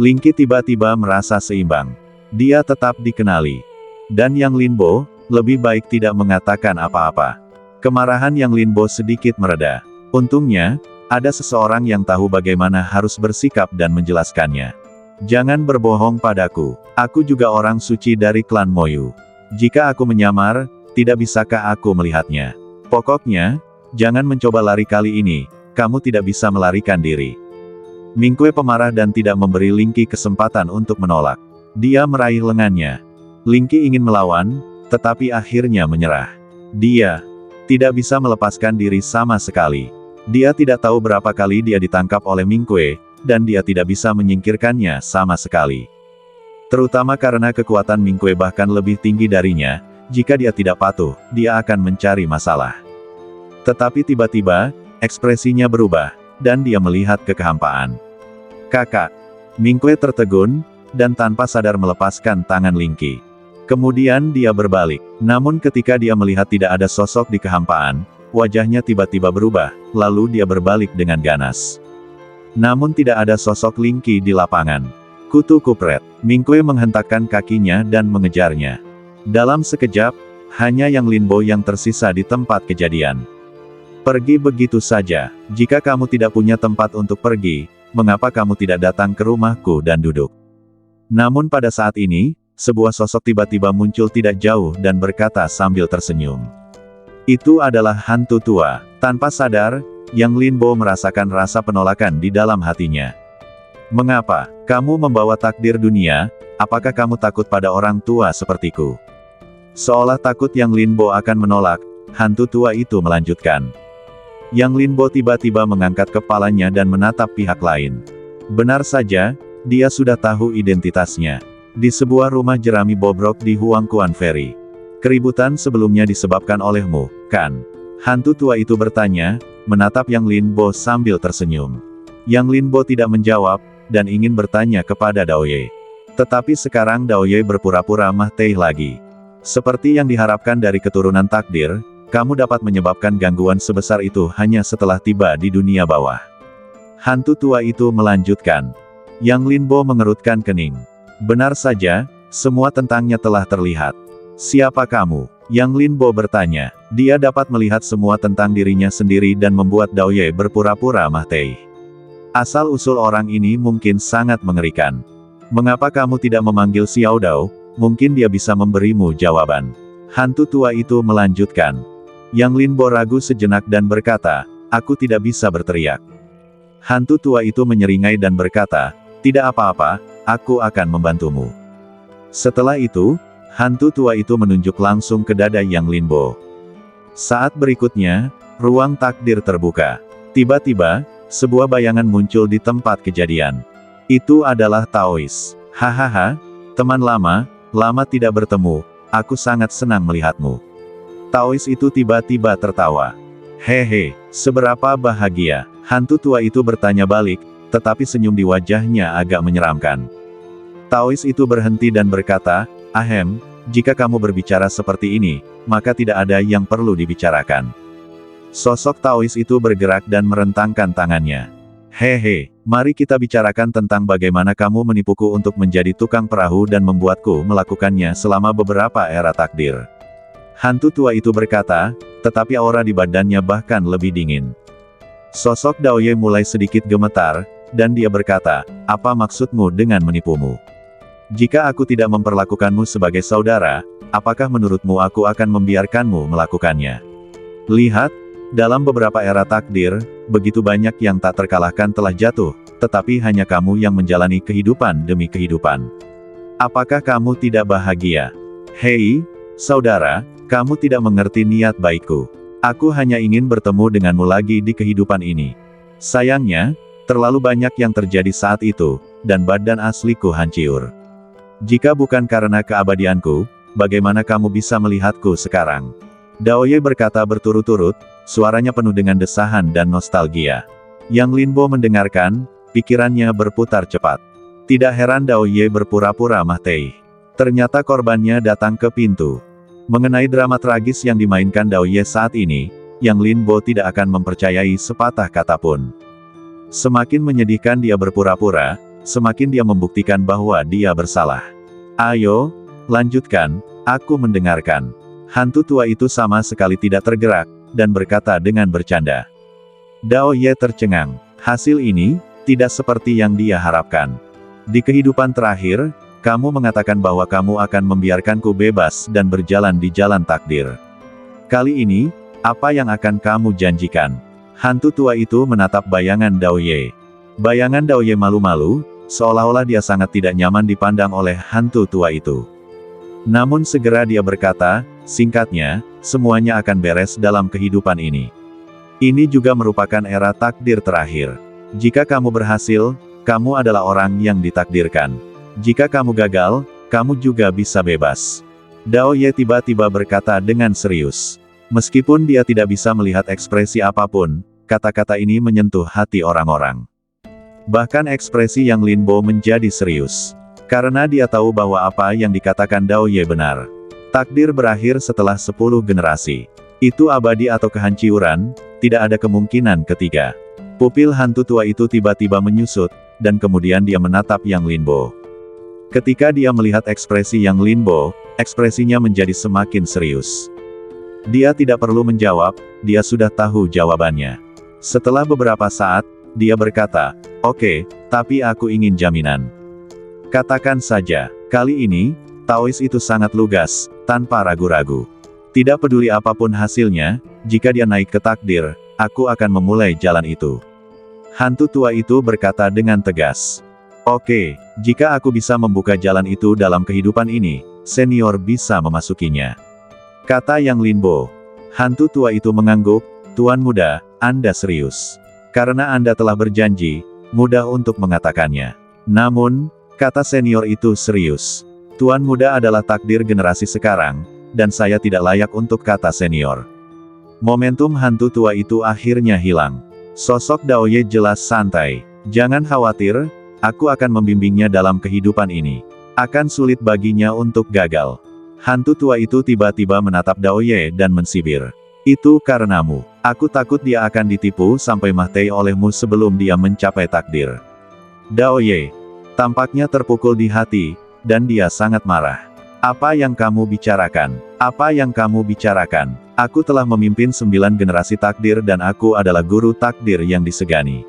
Lingki tiba-tiba merasa seimbang. Dia tetap dikenali. Dan Yang Linbo, lebih baik tidak mengatakan apa-apa. Kemarahan Yang Linbo sedikit mereda. Untungnya, ada seseorang yang tahu bagaimana harus bersikap dan menjelaskannya. Jangan berbohong padaku. Aku juga orang suci dari klan Moyu. Jika aku menyamar, tidak bisakah aku melihatnya? Pokoknya, jangan mencoba lari kali ini. Kamu tidak bisa melarikan diri. Mingkue pemarah dan tidak memberi Lingki kesempatan untuk menolak. Dia meraih lengannya. Lingki ingin melawan, tetapi akhirnya menyerah. Dia tidak bisa melepaskan diri sama sekali. Dia tidak tahu berapa kali dia ditangkap oleh Mingkue, dan dia tidak bisa menyingkirkannya sama sekali. Terutama karena kekuatan Mingkue bahkan lebih tinggi darinya. Jika dia tidak patuh, dia akan mencari masalah. Tetapi tiba-tiba, ekspresinya berubah, dan dia melihat kehampaan. Kakak. Mingkue tertegun, dan tanpa sadar melepaskan tangan Lingki. Kemudian dia berbalik. Namun ketika dia melihat tidak ada sosok di kehampaan, wajahnya tiba-tiba berubah, lalu dia berbalik dengan ganas. Namun tidak ada sosok Lingki di lapangan. Kutu kupret. Mingkue menghentakkan kakinya dan mengejarnya. Dalam sekejap, hanya Yang Linbo yang tersisa di tempat kejadian. Pergi begitu saja. Jika kamu tidak punya tempat untuk pergi, mengapa kamu tidak datang ke rumahku dan duduk? Namun pada saat ini, sebuah sosok tiba-tiba muncul tidak jauh dan berkata sambil tersenyum. Itu adalah hantu tua. Tanpa sadar, Yang Linbo merasakan rasa penolakan di dalam hatinya. Mengapa? Kamu membawa takdir dunia, apakah kamu takut pada orang tua sepertiku? Seolah takut Yang Linbo akan menolak, hantu tua itu melanjutkan. Yang Linbo tiba-tiba mengangkat kepalanya dan menatap pihak lain. Benar saja, dia sudah tahu identitasnya. Di sebuah rumah jerami bobrok di Huangquan Ferry. Keributan sebelumnya disebabkan olehmu, kan? Hantu tua itu bertanya, menatap Yang Linbo sambil tersenyum. Yang Linbo tidak menjawab, dan ingin bertanya kepada Daoye. Tetapi sekarang Daoye berpura-pura mati lagi. Seperti yang diharapkan dari keturunan takdir, kamu dapat menyebabkan gangguan sebesar itu hanya setelah tiba di dunia bawah. Hantu tua itu melanjutkan. Yang Linbo mengerutkan kening. Benar saja, semua tentangnya telah terlihat. Siapa kamu? Yang Linbo bertanya. Dia dapat melihat semua tentang dirinya sendiri dan membuat Daoye berpura-pura mati. Asal-usul orang ini mungkin sangat mengerikan. Mengapa kamu tidak memanggil Xiao Dao? Mungkin dia bisa memberimu jawaban. Hantu tua itu melanjutkan. Yang Linbo ragu sejenak dan berkata, aku tidak bisa berteriak. Hantu tua itu menyeringai dan berkata, tidak apa-apa, aku akan membantumu. Setelah itu, hantu tua itu menunjuk langsung ke dada Yang Linbo. Saat berikutnya, ruang takdir terbuka. Tiba-tiba, sebuah bayangan muncul di tempat kejadian. Itu adalah Taois. Hahaha, teman lama tidak bertemu, aku sangat senang melihatmu. Taois itu tiba-tiba tertawa. Hehe, seberapa bahagia. Hantu tua itu bertanya balik, tetapi senyum di wajahnya agak menyeramkan. Taois itu berhenti dan berkata, ahem, jika kamu berbicara seperti ini, maka tidak ada yang perlu dibicarakan. Sosok Taois itu bergerak dan merentangkan tangannya. Hehe, mari kita bicarakan tentang bagaimana kamu menipuku untuk menjadi tukang perahu dan membuatku melakukannya selama beberapa era takdir. Hantu tua itu berkata, tetapi aura di badannya bahkan lebih dingin. Sosok Daoye mulai sedikit gemetar, dan dia berkata, apa maksudmu dengan menipumu? Jika aku tidak memperlakukanmu sebagai saudara, apakah menurutmu aku akan membiarkanmu melakukannya? Lihat, dalam beberapa era takdir, begitu banyak yang tak terkalahkan telah jatuh, tetapi hanya kamu yang menjalani kehidupan demi kehidupan. Apakah kamu tidak bahagia? Hei, saudara, kamu tidak mengerti niat baikku. Aku hanya ingin bertemu denganmu lagi di kehidupan ini. Sayangnya, terlalu banyak yang terjadi saat itu, dan badan asliku hancur. Jika bukan karena keabadianku, bagaimana kamu bisa melihatku sekarang? Daoye berkata berturut-turut, suaranya penuh dengan desahan dan nostalgia. Yang Linbo mendengarkan, pikirannya berputar cepat. Tidak heran Daoye berpura-pura mati. Ternyata korbannya datang ke pintu. Mengenai drama tragis yang dimainkan Daoye saat ini, Yang Linbo tidak akan mempercayai sepatah kata pun. Semakin menyedihkan dia berpura-pura, semakin dia membuktikan bahwa dia bersalah. Ayo, lanjutkan, aku mendengarkan. Hantu tua itu sama sekali tidak tergerak, dan berkata dengan bercanda. Daoye tercengang. Hasil ini, tidak seperti yang dia harapkan. Di kehidupan terakhir, kamu mengatakan bahwa kamu akan membiarkanku bebas dan berjalan di jalan takdir. Kali ini, apa yang akan kamu janjikan? Hantu tua itu menatap bayangan Daoye. Bayangan Daoye malu-malu, seolah-olah dia sangat tidak nyaman dipandang oleh hantu tua itu. Namun segera dia berkata, singkatnya, semuanya akan beres dalam kehidupan ini. Ini juga merupakan era takdir terakhir. Jika kamu berhasil, kamu adalah orang yang ditakdirkan. Jika kamu gagal, kamu juga bisa bebas. Daoye tiba-tiba berkata dengan serius. Meskipun dia tidak bisa melihat ekspresi apapun, kata-kata ini menyentuh hati orang-orang. Bahkan ekspresi Yang Linbo menjadi serius. Karena dia tahu bahwa apa yang dikatakan Daoye benar. Takdir berakhir setelah 10 generasi. Itu abadi atau kehancuran, tidak ada kemungkinan ketiga. Pupil hantu tua itu tiba-tiba menyusut, dan kemudian dia menatap Yang Linbo. Ketika dia melihat ekspresi Yang Linbo, ekspresinya menjadi semakin serius. Dia tidak perlu menjawab, dia sudah tahu jawabannya. Setelah beberapa saat, dia berkata, oke, tapi aku ingin jaminan. Katakan saja, kali ini, Taois itu sangat lugas, tanpa ragu-ragu. Tidak peduli apapun hasilnya, jika dia naik ke takdir, aku akan memulai jalan itu. Hantu tua itu berkata dengan tegas. Oke, jika aku bisa membuka jalan itu dalam kehidupan ini, senior bisa memasukinya. Kata Yang Linbo. Hantu tua itu mengangguk, Tuan muda, Anda serius. Karena Anda telah berjanji, mudah untuk mengatakannya. Namun, kata senior itu serius. Tuan muda adalah takdir generasi sekarang, dan saya tidak layak untuk kata senior. Momentum hantu tua itu akhirnya hilang. Sosok Daoye jelas santai. Jangan khawatir, aku akan membimbingnya dalam kehidupan ini. Akan sulit baginya untuk gagal. Hantu tua itu tiba-tiba menatap Daoye dan mensibir. Itu karenamu. Aku takut dia akan ditipu sampai mati olehmu sebelum dia mencapai takdir. Daoye tampaknya terpukul di hati, dan dia sangat marah. Apa yang kamu bicarakan? Apa yang kamu bicarakan? Aku telah memimpin 9 generasi takdir dan aku adalah guru takdir yang disegani.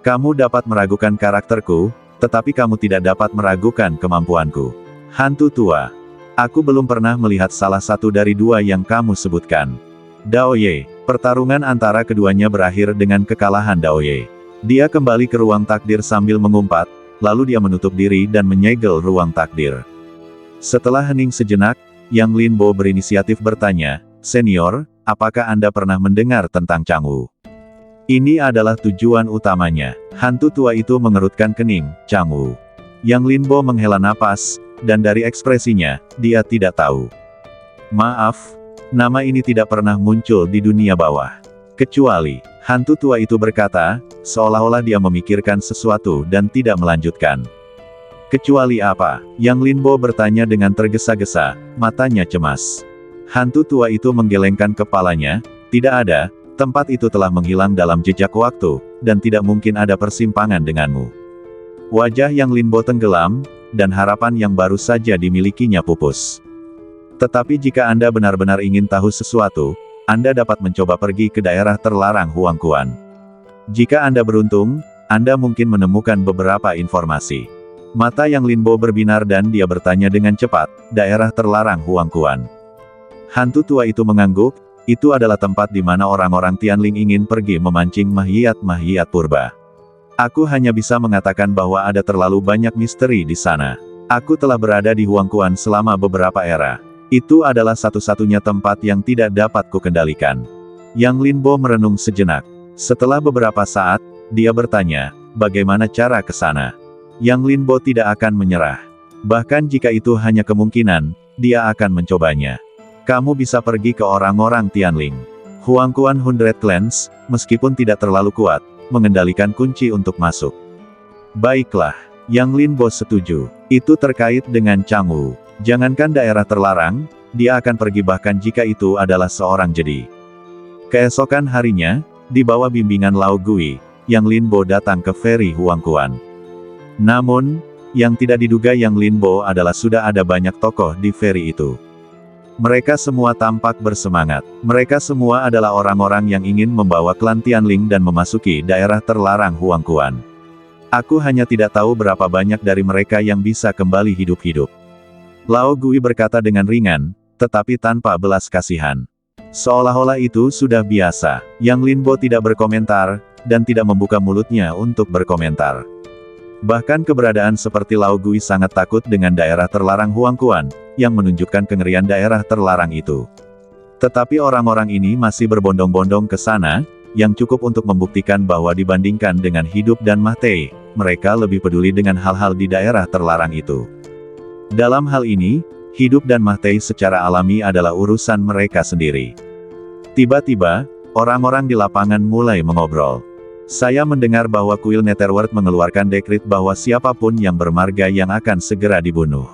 Kamu dapat meragukan karakterku, tetapi kamu tidak dapat meragukan kemampuanku. Hantu tua. Aku belum pernah melihat salah satu dari dua yang kamu sebutkan. Daoye. Pertarungan antara keduanya berakhir dengan kekalahan Daoye. Dia kembali ke ruang takdir sambil mengumpat, lalu dia menutup diri dan menyegel ruang takdir. Setelah hening sejenak, Yang Linbo berinisiatif bertanya, Senior, apakah Anda pernah mendengar tentang Changwu? Ini adalah tujuan utamanya. Hantu tua itu mengerutkan kening, Changwu. Yang Linbo menghela napas, dan dari ekspresinya, dia tidak tahu. Maaf, nama ini tidak pernah muncul di dunia bawah. Kecuali, hantu tua itu berkata, seolah-olah dia memikirkan sesuatu dan tidak melanjutkan. Kecuali apa? Yang Linbo bertanya dengan tergesa-gesa, matanya cemas. Hantu tua itu menggelengkan kepalanya, tidak ada, tempat itu telah menghilang dalam jejak waktu, dan tidak mungkin ada persimpangan denganmu. Wajah Yang Linbo tenggelam, dan harapan yang baru saja dimilikinya pupus. Tetapi jika Anda benar-benar ingin tahu sesuatu, Anda dapat mencoba pergi ke daerah terlarang Huangquan. Jika Anda beruntung, Anda mungkin menemukan beberapa informasi. Mata Yang Linbo berbinar dan dia bertanya dengan cepat, daerah terlarang Huangquan. Hantu tua itu mengangguk, itu adalah tempat di mana orang-orang Tianling ingin pergi memancing mahiat-mahiat purba. Aku hanya bisa mengatakan bahwa ada terlalu banyak misteri di sana. Aku telah berada di Huangquan selama beberapa era. Itu adalah satu-satunya tempat yang tidak dapat kukendalikan. Yang Linbo merenung sejenak. Setelah beberapa saat, dia bertanya, bagaimana cara ke sana? Yang Linbo tidak akan menyerah. Bahkan jika itu hanya kemungkinan, dia akan mencobanya. Kamu bisa pergi ke orang-orang Tianling. Huangquan 100 Clans, meskipun tidak terlalu kuat, mengendalikan kunci untuk masuk. Baiklah, Yang Linbo setuju. Itu terkait dengan Changwu. Jangankan daerah terlarang, dia akan pergi bahkan jika itu adalah seorang jedi. Keesokan harinya, di bawah bimbingan Lao Gui, Yang Linbo datang ke feri Huangquan. Namun, yang tidak diduga Yang Linbo adalah sudah ada banyak tokoh di feri itu. Mereka semua tampak bersemangat. Mereka semua adalah orang-orang yang ingin membawa klan Tianling dan memasuki daerah terlarang Huangquan. Aku hanya tidak tahu berapa banyak dari mereka yang bisa kembali hidup-hidup. Lao Gui berkata dengan ringan, tetapi tanpa belas kasihan. Seolah-olah itu sudah biasa. Yang Linbo tidak berkomentar, dan tidak membuka mulutnya untuk berkomentar. Bahkan keberadaan seperti Lao Gui sangat takut dengan daerah terlarang Huangquan, yang menunjukkan kengerian daerah terlarang itu. Tetapi orang-orang ini masih berbondong-bondong ke sana, yang cukup untuk membuktikan bahwa dibandingkan dengan hidup dan mati, mereka lebih peduli dengan hal-hal di daerah terlarang itu. Dalam hal ini, hidup dan mati secara alami adalah urusan mereka sendiri. Tiba-tiba, orang-orang di lapangan mulai mengobrol. Saya mendengar bahwa kuil Netherworld mengeluarkan dekrit bahwa siapapun yang bermarga yang akan segera dibunuh.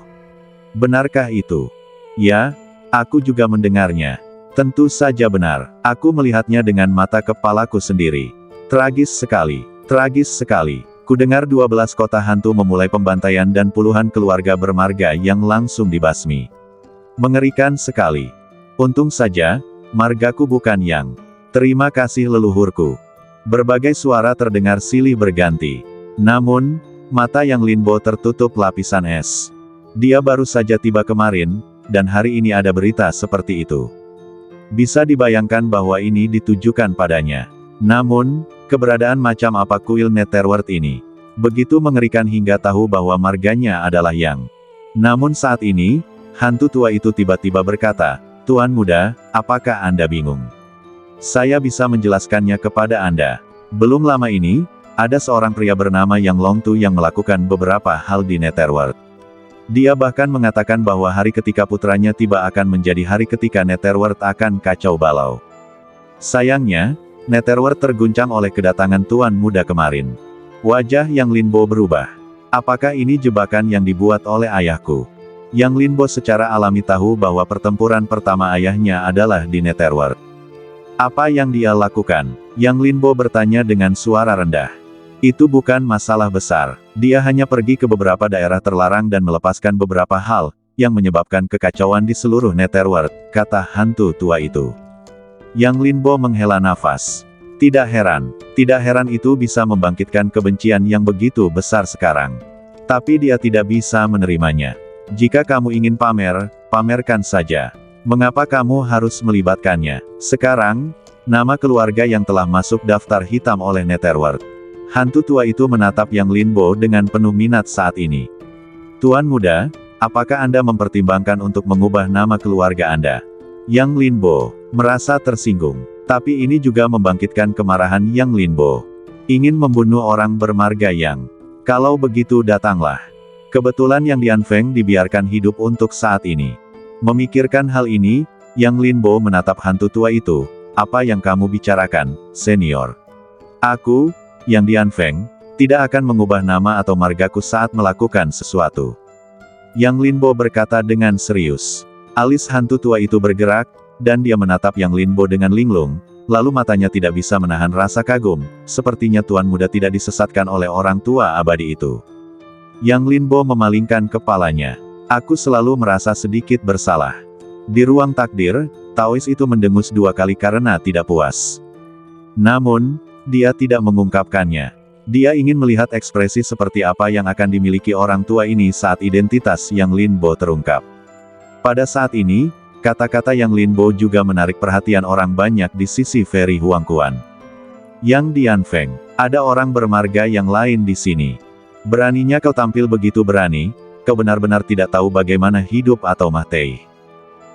Benarkah itu? Ya, aku juga mendengarnya. Tentu saja benar. Aku melihatnya dengan mata kepalaku sendiri. Tragis sekali. Tragis sekali. Kudengar 12 kota hantu memulai pembantaian dan puluhan keluarga bermarga yang langsung dibasmi. Mengerikan sekali. Untung saja, margaku bukan Yang. Terima kasih leluhurku. Berbagai suara terdengar silih berganti. Namun, mata Yang Linbo tertutup lapisan es. Dia baru saja tiba kemarin, dan hari ini ada berita seperti itu. Bisa dibayangkan bahwa ini ditujukan padanya. Namun, keberadaan macam apa kuil Netherworld ini? Begitu mengerikan hingga tahu bahwa marganya adalah Yang. Namun saat ini, hantu tua itu tiba-tiba berkata, Tuan muda, apakah Anda bingung? Saya bisa menjelaskannya kepada Anda. Belum lama ini, ada seorang pria bernama Yang Longtu yang melakukan beberapa hal di Netherworld. Dia bahkan mengatakan bahwa hari ketika putranya tiba akan menjadi hari ketika Netherworld akan kacau balau. Sayangnya, Netherworld terguncang oleh kedatangan Tuan muda kemarin. Wajah Yang Linbo berubah. Apakah ini jebakan yang dibuat oleh ayahku? Yang Linbo secara alami tahu bahwa pertempuran pertama ayahnya adalah di Netherworld. Apa yang dia lakukan? Yang Linbo bertanya dengan suara rendah. Itu bukan masalah besar. Dia hanya pergi ke beberapa daerah terlarang dan melepaskan beberapa hal, yang menyebabkan kekacauan di seluruh Netherworld, kata hantu tua itu. Yang Linbo menghela nafas. Tidak heran itu bisa membangkitkan kebencian yang begitu besar sekarang. Tapi dia tidak bisa menerimanya. Jika kamu ingin pamer, pamerkan saja. Mengapa kamu harus melibatkannya? Sekarang, nama keluarga yang telah masuk daftar hitam oleh Netherworld. Hantu tua itu menatap Yang Linbo dengan penuh minat saat ini. Tuan muda, apakah Anda mempertimbangkan untuk mengubah nama keluarga Anda? Yang Linbo merasa tersinggung. Tapi ini juga membangkitkan kemarahan Yang Linbo. Ingin membunuh orang bermarga Yang. Kalau begitu datanglah. Kebetulan Yang Dianfeng dibiarkan hidup untuk saat ini. Memikirkan hal ini, Yang Linbo menatap hantu tua itu. Apa yang kamu bicarakan, senior? Aku, Yang Dianfeng, tidak akan mengubah nama atau margaku saat melakukan sesuatu. Yang Linbo berkata dengan serius. Alis hantu tua itu bergerak, dan dia menatap Yang Linbo dengan linglung, lalu matanya tidak bisa menahan rasa kagum, sepertinya tuan muda tidak disesatkan oleh orang tua abadi itu. Yang Linbo memalingkan kepalanya. Aku selalu merasa sedikit bersalah. Di ruang takdir, Taois itu mendengus 2 kali karena tidak puas. Namun, dia tidak mengungkapkannya. Dia ingin melihat ekspresi seperti apa yang akan dimiliki orang tua ini saat identitas Yang Linbo terungkap. Pada saat ini, kata-kata Yang Linbo juga menarik perhatian orang banyak di sisi Feri Huangquan. Yang Dianfeng, ada orang bermarga yang lain di sini. Beraninya kau tampil begitu berani, kau benar-benar tidak tahu bagaimana hidup atau mati.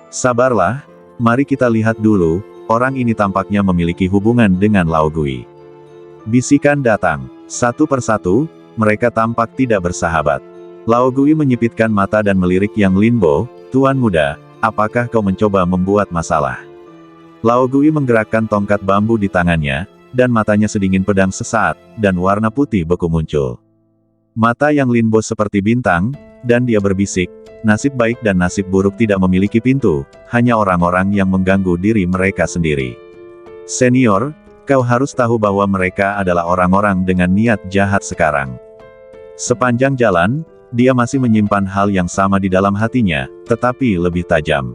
Sabarlah, mari kita lihat dulu, orang ini tampaknya memiliki hubungan dengan Lao Gui. Bisikan datang, satu persatu, mereka tampak tidak bersahabat. Lao Gui menyipitkan mata dan melirik Yang Linbo, Tuan muda, apakah kau mencoba membuat masalah? Lao Gui menggerakkan tongkat bambu di tangannya, dan matanya sedingin pedang sesaat, dan warna putih beku muncul. Mata Yang Linbo seperti bintang, dan dia berbisik, nasib baik dan nasib buruk tidak memiliki pintu, hanya orang-orang yang mengganggu diri mereka sendiri. Senior, kau harus tahu bahwa mereka adalah orang-orang dengan niat jahat sekarang. Sepanjang jalan, dia masih menyimpan hal yang sama di dalam hatinya, tetapi lebih tajam.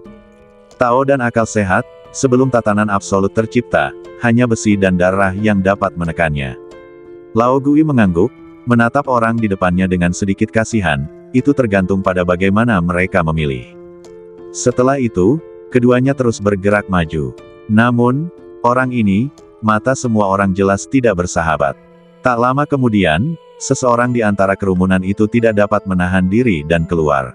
Tao dan akal sehat, sebelum tatanan absolut tercipta, hanya besi dan darah yang dapat menekannya. Lao Gui mengangguk, menatap orang di depannya dengan sedikit kasihan, itu tergantung pada bagaimana mereka memilih. Setelah itu, keduanya terus bergerak maju. Namun, orang ini, mata semua orang jelas tidak bersahabat. Tak lama kemudian, seseorang di antara kerumunan itu tidak dapat menahan diri dan keluar.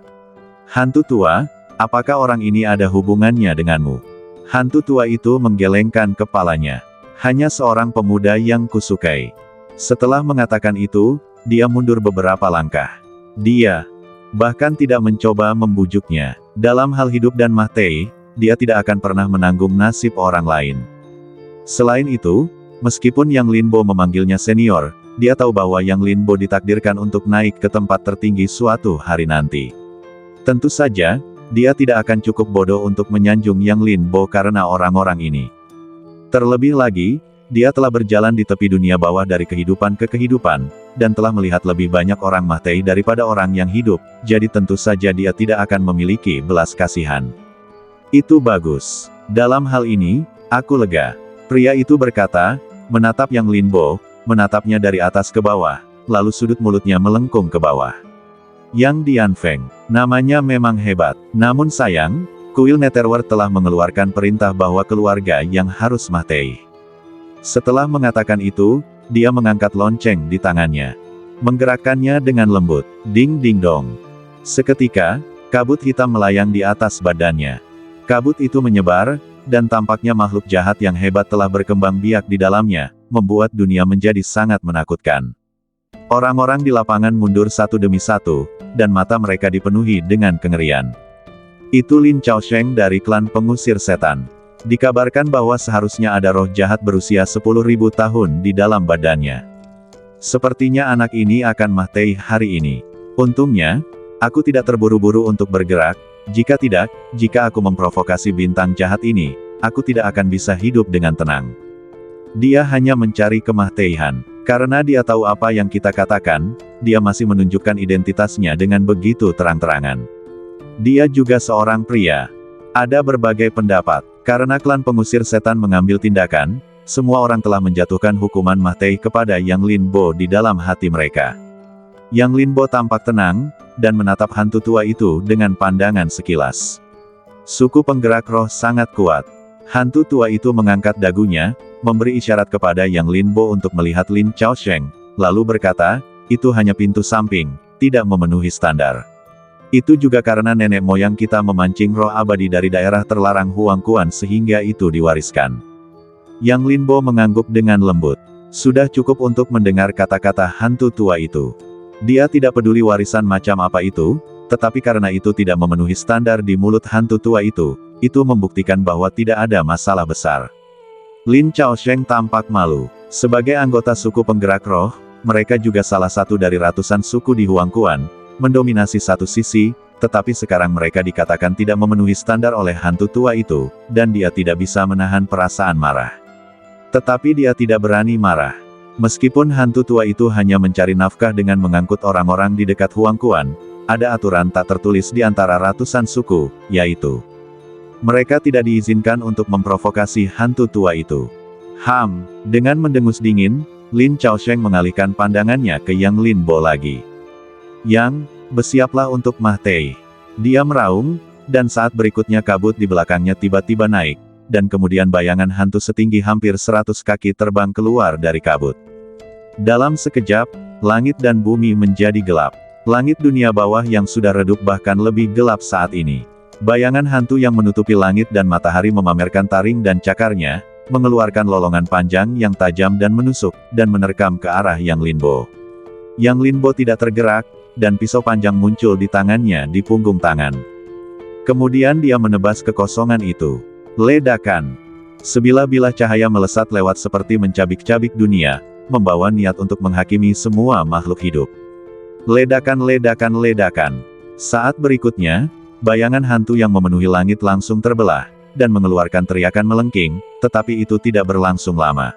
Hantu tua, apakah orang ini ada hubungannya denganmu? Hantu tua itu menggelengkan kepalanya. Hanya seorang pemuda yang kusukai. Setelah mengatakan itu, dia mundur beberapa langkah. Dia bahkan tidak mencoba membujuknya. Dalam hal hidup dan mati, dia tidak akan pernah menanggung nasib orang lain. Selain itu, meskipun Yang Linbo memanggilnya senior, dia tahu bahwa Yang Linbo ditakdirkan untuk naik ke tempat tertinggi suatu hari nanti. Tentu saja, dia tidak akan cukup bodoh untuk menyanjung Yang Linbo karena orang-orang ini. Terlebih lagi, dia telah berjalan di tepi dunia bawah dari kehidupan ke kehidupan, dan telah melihat lebih banyak orang mati daripada orang yang hidup, jadi tentu saja dia tidak akan memiliki belas kasihan. Itu bagus. Dalam hal ini, aku lega. Pria itu berkata, menatap Yang Linbo, menatapnya dari atas ke bawah, lalu sudut mulutnya melengkung ke bawah. Yang Dianfeng, namanya memang hebat, namun sayang, kuil Netherworld telah mengeluarkan perintah bahwa keluarga yang harus mati. Setelah mengatakan itu, dia mengangkat lonceng di tangannya. Menggerakkannya dengan lembut. Ding ding dong. Seketika, kabut hitam melayang di atas badannya. Kabut itu menyebar, dan tampaknya makhluk jahat yang hebat telah berkembang biak di dalamnya, membuat dunia menjadi sangat menakutkan. Orang-orang di lapangan mundur satu demi satu, dan mata mereka dipenuhi dengan kengerian. Itu Lin Chaosheng dari klan pengusir setan. Dikabarkan bahwa seharusnya ada roh jahat berusia 10.000 tahun di dalam badannya. Sepertinya anak ini akan mati hari ini. Untungnya, aku tidak terburu-buru untuk bergerak, jika tidak, jika aku memprovokasi bintang jahat ini, aku tidak akan bisa hidup dengan tenang. Dia hanya mencari kematian. Karena dia tahu apa yang kita katakan, dia masih menunjukkan identitasnya dengan begitu terang-terangan. Dia juga seorang pria. Ada berbagai pendapat. Karena klan pengusir setan mengambil tindakan, semua orang telah menjatuhkan hukuman mati kepada Yang Linbo di dalam hati mereka. Yang Linbo tampak tenang, dan menatap hantu tua itu dengan pandangan sekilas. Suku penggerak roh sangat kuat. Hantu tua itu mengangkat dagunya, memberi isyarat kepada Yang Linbo untuk melihat Lin Chaosheng, lalu berkata, itu hanya pintu samping, tidak memenuhi standar. Itu juga karena nenek moyang kita memancing roh abadi dari daerah terlarang Huangquan sehingga itu diwariskan. Yang Linbo mengangguk dengan lembut. Sudah cukup untuk mendengar kata-kata hantu tua itu. Dia tidak peduli warisan macam apa itu, tetapi karena itu tidak memenuhi standar di mulut hantu tua itu membuktikan bahwa tidak ada masalah besar. Lin Chaosheng tampak malu. Sebagai anggota suku penggerak roh, mereka juga salah satu dari ratusan suku di Huangquan, mendominasi satu sisi, tetapi sekarang mereka dikatakan tidak memenuhi standar oleh hantu tua itu, dan dia tidak bisa menahan perasaan marah. Tetapi dia tidak berani marah. Meskipun hantu tua itu hanya mencari nafkah dengan mengangkut orang-orang di dekat Huangquan, ada aturan tak tertulis di antara ratusan suku, yaitu mereka tidak diizinkan untuk memprovokasi hantu tua itu. Dengan mendengus dingin, Lin Chaosheng mengalihkan pandangannya ke Yang Linbo lagi. Yang, bersiaplah untuk Mah Tei. Dia meraung, dan saat berikutnya kabut di belakangnya tiba-tiba naik, dan kemudian bayangan hantu setinggi hampir 100 kaki terbang keluar dari kabut. Dalam sekejap, langit dan bumi menjadi gelap. Langit dunia bawah yang sudah redup bahkan lebih gelap saat ini. Bayangan hantu yang menutupi langit dan matahari memamerkan taring dan cakarnya, mengeluarkan lolongan panjang yang tajam dan menusuk, dan menerkam ke arah Yang Linbo. Yang Linbo tidak tergerak, dan pisau panjang muncul di tangannya di punggung tangan. Kemudian dia menebas kekosongan itu. Ledakan. Sebilah-bilah cahaya melesat lewat seperti mencabik-cabik dunia, membawa niat untuk menghakimi semua makhluk hidup. Ledakan, ledakan, ledakan. Saat berikutnya, bayangan hantu yang memenuhi langit langsung terbelah, dan mengeluarkan teriakan melengking, tetapi itu tidak berlangsung lama.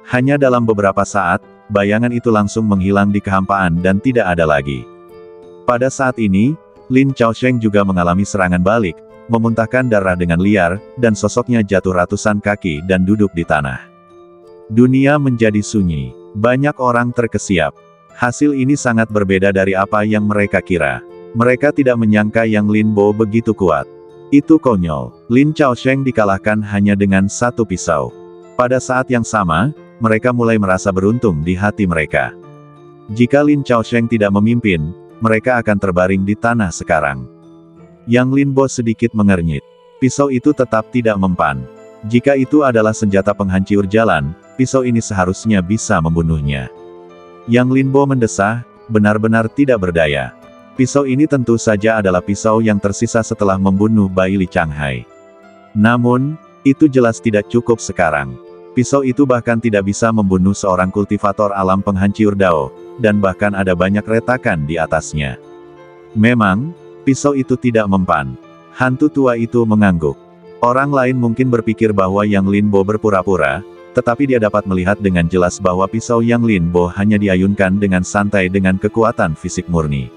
Hanya dalam beberapa saat, bayangan itu langsung menghilang di kehampaan dan tidak ada lagi. Pada saat ini, Lin Chaosheng juga mengalami serangan balik, memuntahkan darah dengan liar, dan sosoknya jatuh ratusan kaki dan duduk di tanah. Dunia menjadi sunyi. Banyak orang terkesiap. Hasil ini sangat berbeda dari apa yang mereka kira. Mereka tidak menyangka Yang Linbo begitu kuat. Itu konyol. Lin Chaosheng dikalahkan hanya dengan satu pisau. Pada saat yang sama, mereka mulai merasa beruntung di hati mereka. Jika Lin Chaosheng tidak memimpin, mereka akan terbaring di tanah sekarang. Yang Linbo sedikit mengernyit. Pisau itu tetap tidak mempan. Jika itu adalah senjata penghancur jalan, pisau ini seharusnya bisa membunuhnya. Yang Linbo mendesah, benar-benar tidak berdaya. Pisau ini tentu saja adalah pisau yang tersisa setelah membunuh Bai Li Changhai. Namun, itu jelas tidak cukup sekarang. Pisau itu bahkan tidak bisa membunuh seorang kultivator alam penghancur Dao, dan bahkan ada banyak retakan di atasnya. Memang, pisau itu tidak mempan. Hantu tua itu mengangguk. Orang lain mungkin berpikir bahwa Yang Linbo berpura-pura, tetapi dia dapat melihat dengan jelas bahwa pisau Yang Linbo hanya diayunkan dengan santai dengan kekuatan fisik murni.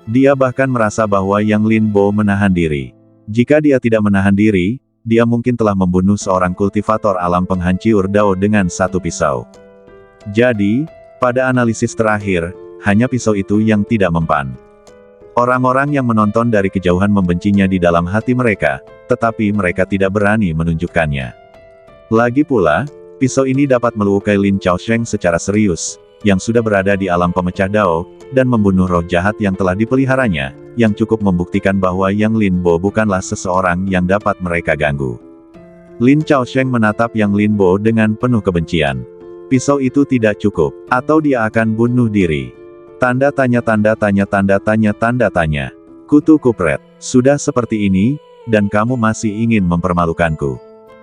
Dia bahkan merasa bahwa Yang Linbo menahan diri. Jika dia tidak menahan diri, dia mungkin telah membunuh seorang kultivator alam penghancur Dao dengan satu pisau. Jadi, pada analisis terakhir, hanya pisau itu yang tidak mempan. Orang-orang yang menonton dari kejauhan membencinya di dalam hati mereka, tetapi mereka tidak berani menunjukkannya. Lagi pula, pisau ini dapat melukai Lin Chaosheng secara serius, yang sudah berada di alam pemecah Dao, dan membunuh roh jahat yang telah dipeliharanya, yang cukup membuktikan bahwa Yang Linbo bukanlah seseorang yang dapat mereka ganggu. Lin Chaosheng menatap Yang Linbo dengan penuh kebencian. Pisau itu tidak cukup, atau dia akan bunuh diri. Tanda tanya, tanda tanya, tanda tanya, tanda tanya. Kutu kupret, sudah seperti ini, dan kamu masih ingin mempermalukanku.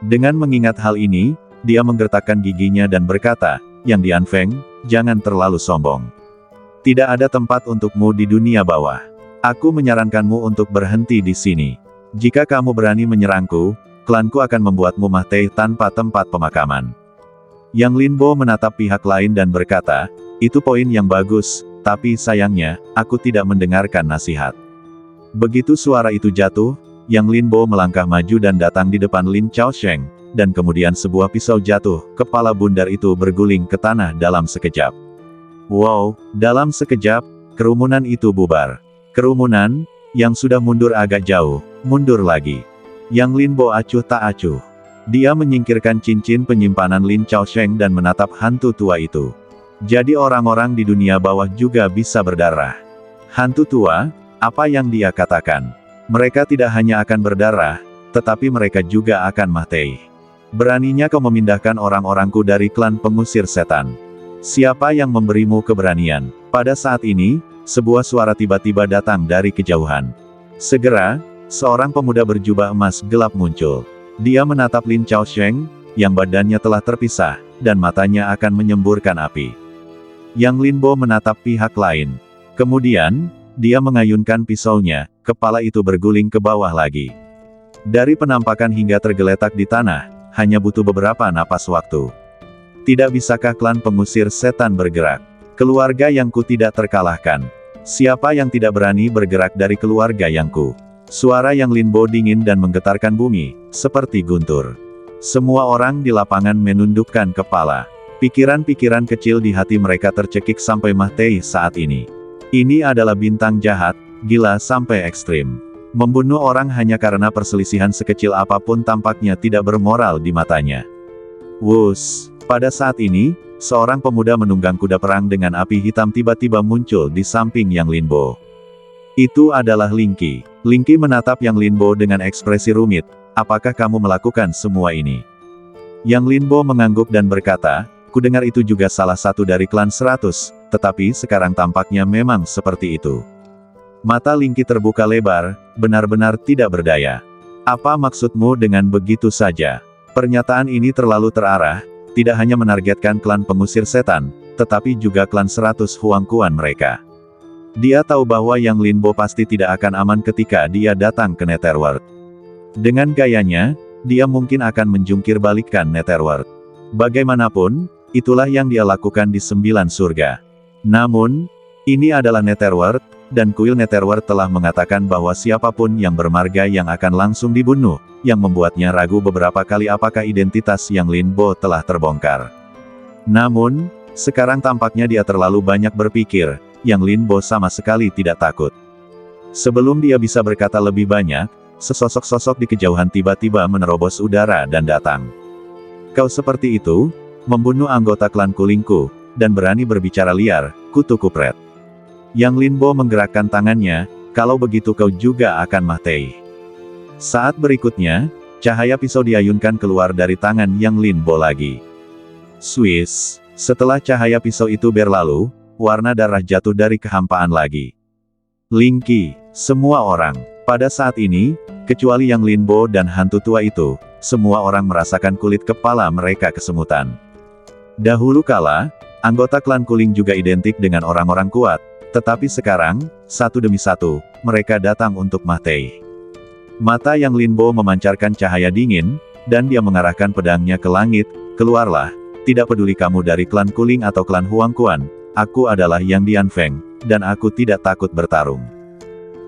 Dengan mengingat hal ini, dia menggertakkan giginya dan berkata, Yang Dianfeng, jangan terlalu sombong. Tidak ada tempat untukmu di dunia bawah. Aku menyarankanmu untuk berhenti di sini. Jika kamu berani menyerangku, klanku akan membuatmu mati tanpa tempat pemakaman. Yang Linbo menatap pihak lain dan berkata, itu poin yang bagus, tapi sayangnya, aku tidak mendengarkan nasihat. Begitu suara itu jatuh, Yang Linbo melangkah maju dan datang di depan Lin Chaosheng, dan kemudian sebuah pisau jatuh, kepala bundar itu berguling ke tanah dalam sekejap. Wow, dalam sekejap, kerumunan itu bubar. Kerumunan, yang sudah mundur agak jauh, mundur lagi. Yang Linbo acuh tak acuh. Dia menyingkirkan cincin penyimpanan Lin Chaosheng dan menatap hantu tua itu. Jadi orang-orang di dunia bawah juga bisa berdarah. Hantu tua, apa yang dia katakan? Mereka tidak hanya akan berdarah, tetapi mereka juga akan mati. Beraninya kau memindahkan orang-orangku dari klan pengusir setan. Siapa yang memberimu keberanian? Pada saat ini, sebuah suara tiba-tiba datang dari kejauhan. Segera, seorang pemuda berjubah emas gelap muncul. Dia menatap Lin Chaosheng, yang badannya telah terpisah, dan matanya akan menyemburkan api. Yang Linbo menatap pihak lain. Kemudian, dia mengayunkan pisaunya, kepala itu berguling ke bawah lagi. Dari penampakan hingga tergeletak di tanah, hanya butuh beberapa napas waktu. Tidak bisakah klan pengusir setan bergerak? Keluarga Yangku tidak terkalahkan. Siapa yang tidak berani bergerak dari keluarga Yangku? Suara Yang Linbo dingin dan menggetarkan bumi, seperti guntur. Semua orang di lapangan menundukkan kepala. Pikiran-pikiran kecil di hati mereka tercekik sampai mati saat ini. Ini adalah bintang jahat, gila sampai ekstrim. Membunuh orang hanya karena perselisihan sekecil apapun tampaknya tidak bermoral di matanya. Wus, pada saat ini, seorang pemuda menunggang kuda perang dengan api hitam tiba-tiba muncul di samping Yang Linbo. Itu adalah Lingqi. Lingqi menatap Yang Linbo dengan ekspresi rumit. Apakah kamu melakukan semua ini? Yang Linbo mengangguk dan berkata, kudengar itu juga salah satu dari klan 100, tetapi sekarang tampaknya memang seperti itu. Mata Lingqi terbuka lebar, benar-benar tidak berdaya. Apa maksudmu dengan begitu saja? Pernyataan ini terlalu terarah, tidak hanya menargetkan klan pengusir setan, tetapi juga klan 100 Huangquan mereka. Dia tahu bahwa Yang Linbo pasti tidak akan aman ketika dia datang ke Netherworld. Dengan gayanya, dia mungkin akan menjungkir balikkan Netherworld. Bagaimanapun, itulah yang dia lakukan di 9 surga. Namun, ini adalah Netherworld, dan kuil Netherworld telah mengatakan bahwa siapapun yang bermarga yang akan langsung dibunuh, yang membuatnya ragu beberapa kali apakah identitas Yang Linbo telah terbongkar. Namun, sekarang tampaknya dia terlalu banyak berpikir, Yang Linbo sama sekali tidak takut. Sebelum dia bisa berkata lebih banyak, sesosok-sosok di kejauhan tiba-tiba menerobos udara dan datang. Kau seperti itu, membunuh anggota klan Kulingku, dan berani berbicara liar, kutu kupret. Yang Linbo menggerakkan tangannya, kalau begitu kau juga akan mati. Saat berikutnya, cahaya pisau diayunkan keluar dari tangan Yang Linbo lagi. Swiss, setelah cahaya pisau itu berlalu, warna darah jatuh dari kehampaan lagi. Lingqi, semua orang. Pada saat ini, kecuali Yang Linbo dan hantu tua itu, semua orang merasakan kulit kepala mereka kesemutan. Dahulu kala, anggota klan Kuling juga identik dengan orang-orang kuat, tetapi sekarang, satu demi satu, mereka datang untuk mati. Mata Yang Linbo memancarkan cahaya dingin, dan dia mengarahkan pedangnya ke langit, keluarlah, tidak peduli kamu dari klan Kuling atau klan Huangquan, aku adalah Yang Dianfeng, dan aku tidak takut bertarung.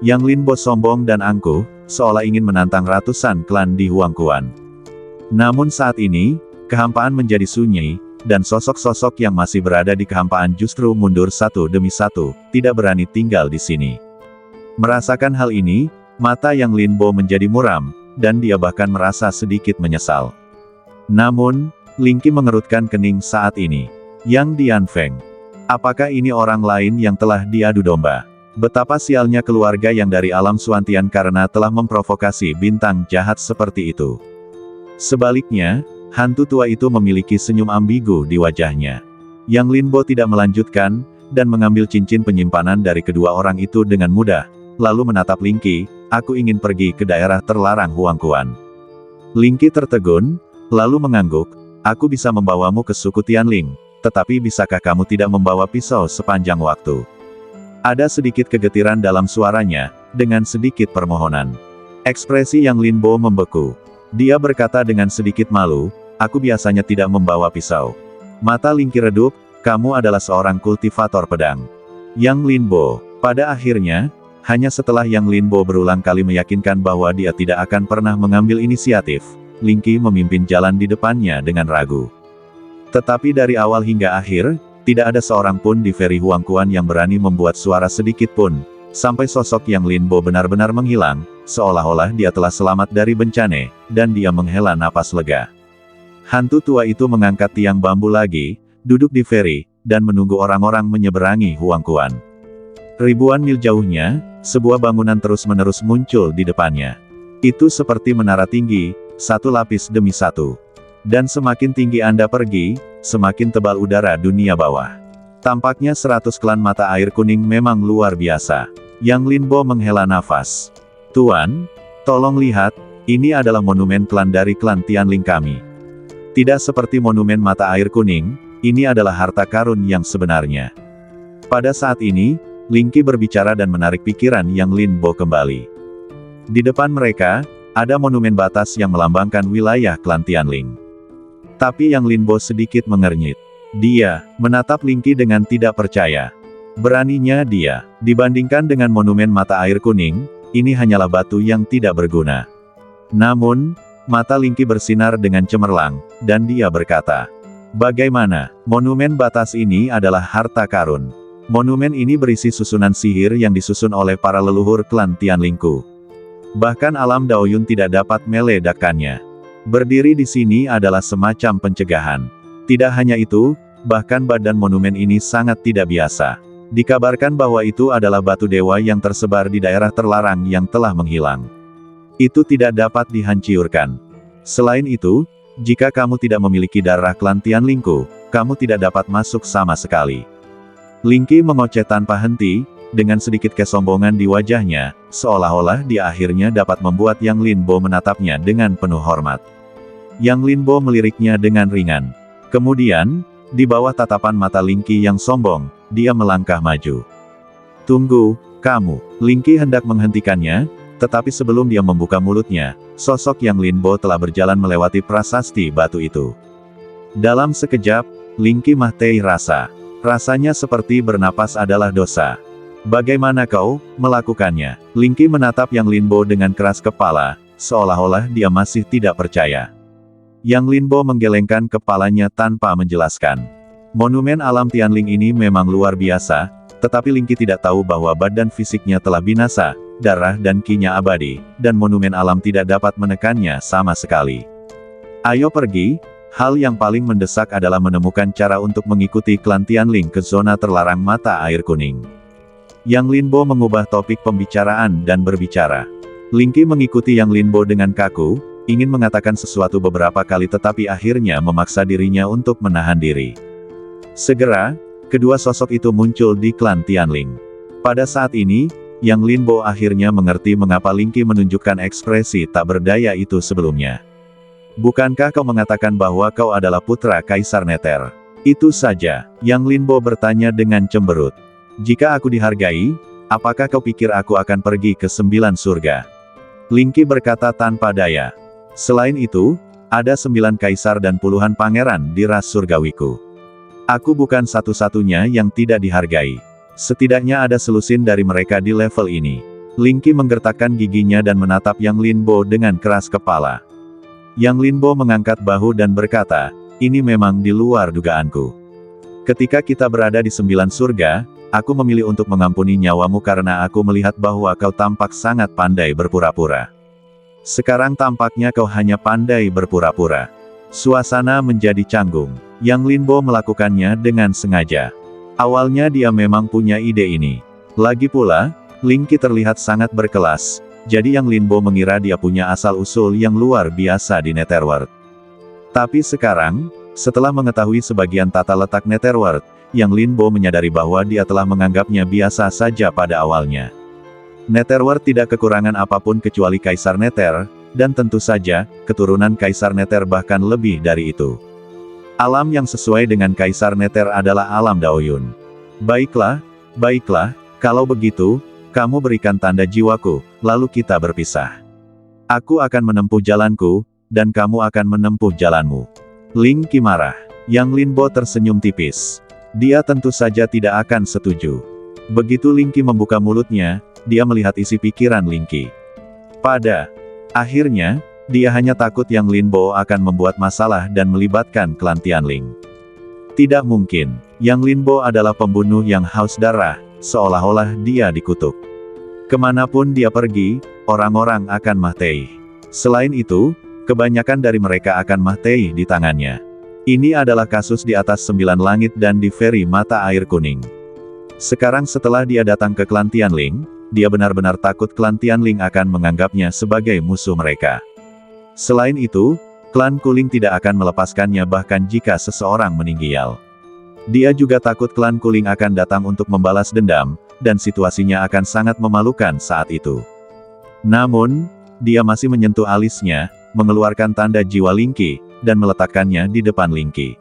Yang Linbo sombong dan angkuh, seolah ingin menantang ratusan klan di Huangquan. Namun saat ini, kehampaan menjadi sunyi, dan sosok-sosok yang masih berada di kehampaan justru mundur satu demi satu, tidak berani tinggal di sini. Merasakan hal ini, mata Yang Linbo menjadi muram, dan dia bahkan merasa sedikit menyesal. Namun, Lingqi mengerutkan kening saat ini. Yang Dianfeng. Apakah ini orang lain yang telah diadu domba? Betapa sialnya keluarga yang dari alam Suantian karena telah memprovokasi bintang jahat seperti itu. Sebaliknya, hantu tua itu memiliki senyum ambigu di wajahnya. Yang Linbo tidak melanjutkan, dan mengambil cincin penyimpanan dari kedua orang itu dengan mudah, lalu menatap Lingqi, aku ingin pergi ke daerah terlarang Huangquan. Lingqi tertegun, lalu mengangguk, aku bisa membawamu ke suku Tianling, tetapi bisakah kamu tidak membawa pisau sepanjang waktu? Ada sedikit kegetiran dalam suaranya, dengan sedikit permohonan. Ekspresi Yang Linbo membeku. Dia berkata dengan sedikit malu, aku biasanya tidak membawa pisau. Mata Lingqi redup, kamu adalah seorang kultivator pedang. Yang Linbo, pada akhirnya, hanya setelah Yang Linbo berulang kali meyakinkan bahwa dia tidak akan pernah mengambil inisiatif, Lingqi memimpin jalan di depannya dengan ragu. Tetapi dari awal hingga akhir, tidak ada seorang pun di Feri Huangquan yang berani membuat suara sedikit pun, sampai sosok Yang Linbo benar-benar menghilang, seolah-olah dia telah selamat dari bencana, dan dia menghela napas lega. Hantu tua itu mengangkat tiang bambu lagi, duduk di Feri, dan menunggu orang-orang menyeberangi Huangquan. Ribuan mil jauhnya, sebuah bangunan terus-menerus muncul di depannya. Itu seperti menara tinggi, satu lapis demi satu. Dan semakin tinggi Anda pergi, semakin tebal udara dunia bawah. Tampaknya 100 klan mata air kuning memang luar biasa. Yang Linbo menghela nafas. Tuan, tolong lihat, ini adalah monumen klan dari klan Tianling kami. Tidak seperti monumen mata air kuning, ini adalah harta karun yang sebenarnya. Pada saat ini, Lingqi berbicara dan menarik pikiran Yang Linbo kembali. Di depan mereka, ada monumen batas yang melambangkan wilayah klan Tianling. Tapi Yang Linbo sedikit mengernyit. Dia menatap Lingqi dengan tidak percaya. Beraninya dia, dibandingkan dengan monumen mata air kuning, ini hanyalah batu yang tidak berguna. Namun, Mata Lingki bersinar dengan cemerlang, dan dia berkata, "Bagaimana? Monumen batas ini adalah harta karun. Monumen ini berisi susunan sihir yang disusun oleh para leluhur klan Tianlingku. Bahkan alam Daoyun tidak dapat meledakkannya. Berdiri di sini adalah semacam pencegahan. Tidak hanya itu, bahkan badan monumen ini sangat tidak biasa. Dikabarkan bahwa itu adalah batu dewa yang tersebar di daerah terlarang yang telah menghilang. Itu tidak dapat dihancurkan. Selain itu, jika kamu tidak memiliki darah klan Tianlingku, kamu tidak dapat masuk sama sekali." Lingki mengoceh tanpa henti, dengan sedikit kesombongan di wajahnya, seolah-olah dia akhirnya dapat membuat Yang Linbo menatapnya dengan penuh hormat. Yang Linbo meliriknya dengan ringan. Kemudian, di bawah tatapan mata Lingki yang sombong, dia melangkah maju. "Tunggu, kamu." Lingki hendak menghentikannya, tetapi sebelum dia membuka mulutnya, sosok Yang Linbo telah berjalan melewati prasasti batu itu. Dalam sekejap, Lingki Mahtei rasanya seperti bernapas adalah dosa. "Bagaimana kau melakukannya?" Lingki menatap Yang Linbo dengan keras kepala, seolah-olah dia masih tidak percaya. Yang Linbo menggelengkan kepalanya tanpa menjelaskan. Monumen alam Tianling ini memang luar biasa, tetapi Lingki tidak tahu bahwa badan fisiknya telah binasa, darah dan ki-nya abadi, dan monumen alam tidak dapat menekannya sama sekali. "Ayo pergi, hal yang paling mendesak adalah menemukan cara untuk mengikuti klan Tianling ke zona terlarang mata air kuning." Yang Linbo mengubah topik pembicaraan dan berbicara. Lingki mengikuti Yang Linbo dengan kaku, ingin mengatakan sesuatu beberapa kali tetapi akhirnya memaksa dirinya untuk menahan diri. Segera, kedua sosok itu muncul di klan Tianling. Pada saat ini, Yang Linbo akhirnya mengerti mengapa Lingki menunjukkan ekspresi tak berdaya itu sebelumnya. "Bukankah kau mengatakan bahwa kau adalah putra Kaisar Nether? Itu saja?" Yang Linbo bertanya dengan cemberut. "Jika aku dihargai, apakah kau pikir aku akan pergi ke 9 surga?" Lingki berkata tanpa daya. "Selain itu, ada 9 kaisar dan puluhan pangeran di ras surgawiku. Aku bukan satu-satunya yang tidak dihargai. Setidaknya ada selusin dari mereka di level ini." Lingki menggertakkan giginya dan menatap Yang Linbo dengan keras kepala. Yang Linbo mengangkat bahu dan berkata, "Ini memang di luar dugaanku. Ketika kita berada di 9 surga, aku memilih untuk mengampuni nyawamu karena aku melihat bahwa kau tampak sangat pandai berpura-pura. Sekarang tampaknya kau hanya pandai berpura-pura." Suasana menjadi canggung. Yang Linbo melakukannya dengan sengaja. Awalnya dia memang punya ide ini. Lagi pula, Lingki terlihat sangat berkelas, jadi Yang Linbo mengira dia punya asal-usul yang luar biasa di Netherworld. Tapi sekarang, setelah mengetahui sebagian tata letak Netherworld, Yang Linbo menyadari bahwa dia telah menganggapnya biasa saja pada awalnya. Netherworld tidak kekurangan apapun kecuali Kaisar Nether, dan tentu saja, keturunan Kaisar Nether bahkan lebih dari itu. Alam yang sesuai dengan Kaisar Nether adalah alam Daoyun. Baiklah, kalau begitu, kamu berikan tanda jiwaku, lalu kita berpisah. Aku akan menempuh jalanku, dan kamu akan menempuh jalanmu." Lingki marah. Yang Linbo tersenyum tipis. Dia tentu saja tidak akan setuju. Begitu Lingki membuka mulutnya, dia melihat isi pikiran Lingki. Pada akhirnya, dia hanya takut Yang Linbo akan membuat masalah dan melibatkan klan Tianling. Tidak mungkin. Yang Linbo adalah pembunuh yang haus darah, seolah-olah dia dikutuk. Kemanapun dia pergi, orang-orang akan mahtei. Selain itu, kebanyakan dari mereka akan mahtei di tangannya. Ini adalah kasus di atas 9 langit dan di Feri Mata Air Kuning. Sekarang setelah dia datang ke klan Tianling, dia benar-benar takut klan Tianling akan menganggapnya sebagai musuh mereka. Selain itu, klan Kuling tidak akan melepaskannya bahkan jika seseorang meninggal. Dia juga takut klan Kuling akan datang untuk membalas dendam, dan situasinya akan sangat memalukan saat itu. Namun, dia masih menyentuh alisnya, mengeluarkan tanda jiwa Lingki, dan meletakkannya di depan Lingki.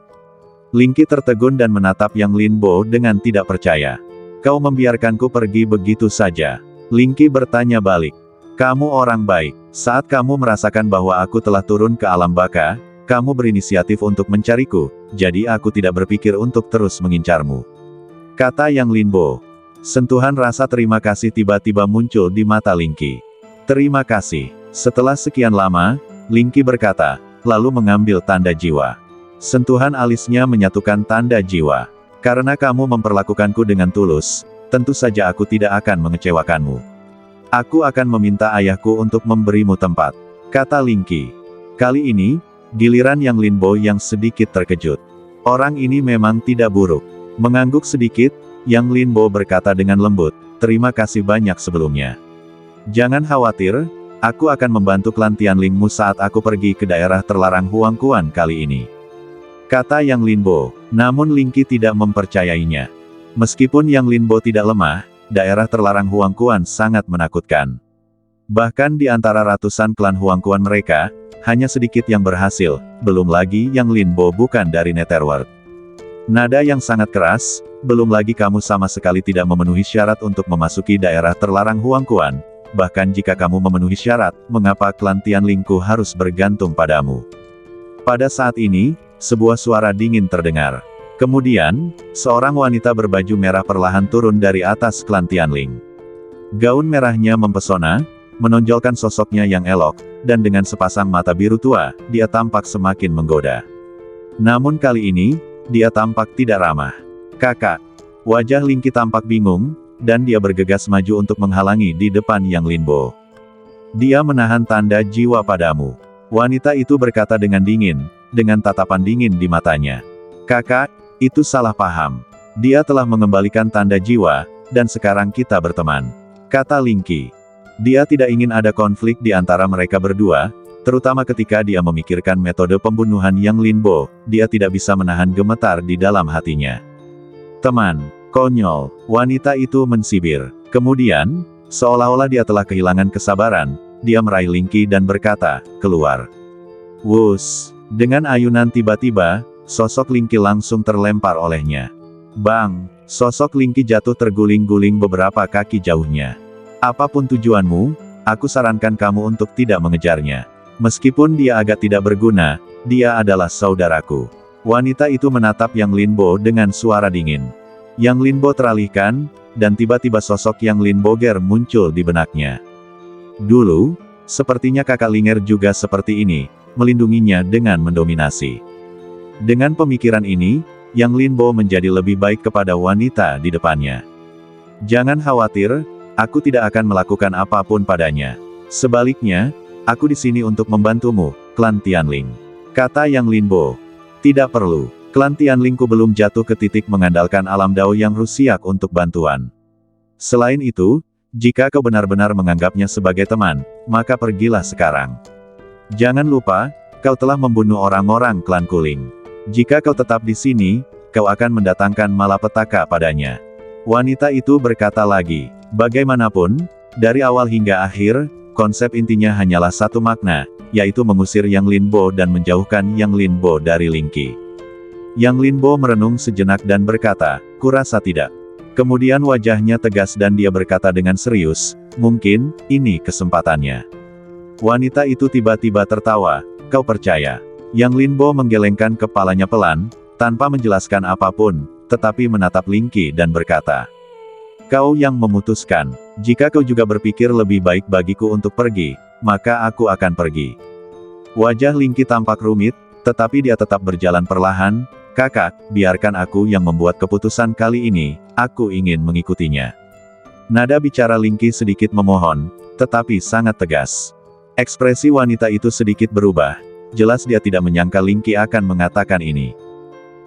Lingki tertegun dan menatap Yang Linbo dengan tidak percaya. "Kau membiarkanku pergi begitu saja?" Lingki bertanya balik. "Kamu orang baik. Saat kamu merasakan bahwa aku telah turun ke alam baka, kamu berinisiatif untuk mencariku, jadi aku tidak berpikir untuk terus mengincarmu," kata Yang Linbo. Sentuhan rasa terima kasih tiba-tiba muncul di mata Lingki. "Terima kasih." Setelah sekian lama, Lingki berkata, lalu mengambil tanda jiwa. Sentuhan alisnya menyatukan tanda jiwa. Karena kamu memperlakukanku dengan tulus, tentu saja aku tidak akan mengecewakanmu. Aku akan meminta ayahku untuk memberimu tempat, kata Lingki. Kali ini, giliran Yang Linbo yang sedikit terkejut. Orang ini memang tidak buruk. Mengangguk sedikit, Yang Linbo berkata dengan lembut, terima kasih banyak sebelumnya. Jangan khawatir, aku akan membantu klan Tianlingmu saat aku pergi ke daerah terlarang Huangquan kali ini, kata Yang Linbo. Namun Lingki tidak mempercayainya. Meskipun Yang Linbo tidak lemah, daerah terlarang Huangquan sangat menakutkan. Bahkan di antara ratusan klan Huangquan mereka, hanya sedikit yang berhasil, belum lagi Yang Linbo bukan dari Netherworld. Nada yang sangat keras, belum lagi kamu sama sekali tidak memenuhi syarat untuk memasuki daerah terlarang Huangquan. Bahkan jika kamu memenuhi syarat, mengapa klan Tianlingku harus bergantung padamu? Pada saat ini, sebuah suara dingin terdengar. Kemudian, seorang wanita berbaju merah perlahan turun dari atas klan Tianling. Gaun merahnya mempesona, menonjolkan sosoknya yang elok, dan dengan sepasang mata biru tua, dia tampak semakin menggoda. Namun kali ini, dia tampak tidak ramah. Kakak. Wajah Lingki tampak bingung, dan dia bergegas maju untuk menghalangi di depan Yang Linbo. Dia menahan tanda jiwa padamu. Wanita itu berkata dengan dingin, dengan tatapan dingin di matanya. Kakak, itu salah paham. Dia telah mengembalikan tanda jiwa, dan sekarang kita berteman, kata Lingki. Dia tidak ingin ada konflik di antara mereka berdua, terutama ketika dia memikirkan metode pembunuhan Yang Linbo, dia tidak bisa menahan gemetar di dalam hatinya. Teman, konyol, wanita itu mensibir. Kemudian, seolah-olah dia telah kehilangan kesabaran, dia meraih Lingki dan berkata, keluar. Wus, dengan ayunan tiba-tiba, sosok Lingki langsung terlempar olehnya. Bang, sosok Lingki jatuh terguling-guling beberapa kaki jauhnya. Apapun tujuanmu, aku sarankan kamu untuk tidak mengejarnya. Meskipun dia agak tidak berguna, dia adalah saudaraku. Wanita itu menatap Yang Linbo dengan suara dingin. Yang Linbo teralihkan, dan tiba-tiba sosok Yang Linboger muncul di benaknya. Dulu, sepertinya kakak Linger juga seperti ini, melindunginya dengan mendominasi. Dengan pemikiran ini, Yang Linbo menjadi lebih baik kepada wanita di depannya. Jangan khawatir, aku tidak akan melakukan apapun padanya. Sebaliknya, aku di sini untuk membantumu, klan Tianling, kata Yang Linbo. Tidak perlu, klan Tianlingku belum jatuh ke titik mengandalkan alam dao yang rusiak untuk bantuan. Selain itu, jika kau benar-benar menganggapnya sebagai teman, maka pergilah sekarang. Jangan lupa, kau telah membunuh orang-orang klan Kuling. Jika kau tetap di sini, kau akan mendatangkan malapetaka padanya. Wanita itu berkata lagi, bagaimanapun, dari awal hingga akhir, konsep intinya hanyalah satu makna, yaitu mengusir Yang Linbo dan menjauhkan Yang Linbo dari Lingki. Yang Linbo merenung sejenak dan berkata, kurasa tidak. Kemudian wajahnya tegas dan dia berkata dengan serius, mungkin, ini kesempatannya. Wanita itu tiba-tiba tertawa, kau percaya? Yang Linbo menggelengkan kepalanya pelan, tanpa menjelaskan apapun, tetapi menatap Lingki dan berkata, kau yang memutuskan. Jika kau juga berpikir lebih baik bagiku untuk pergi, maka aku akan pergi. Wajah Lingki tampak rumit, tetapi dia tetap berjalan perlahan. Kakak, biarkan aku yang membuat keputusan kali ini, aku ingin mengikutinya. Nada bicara Lingki sedikit memohon, tetapi sangat tegas. Ekspresi wanita itu sedikit berubah, jelas dia tidak menyangka Lingki akan mengatakan ini.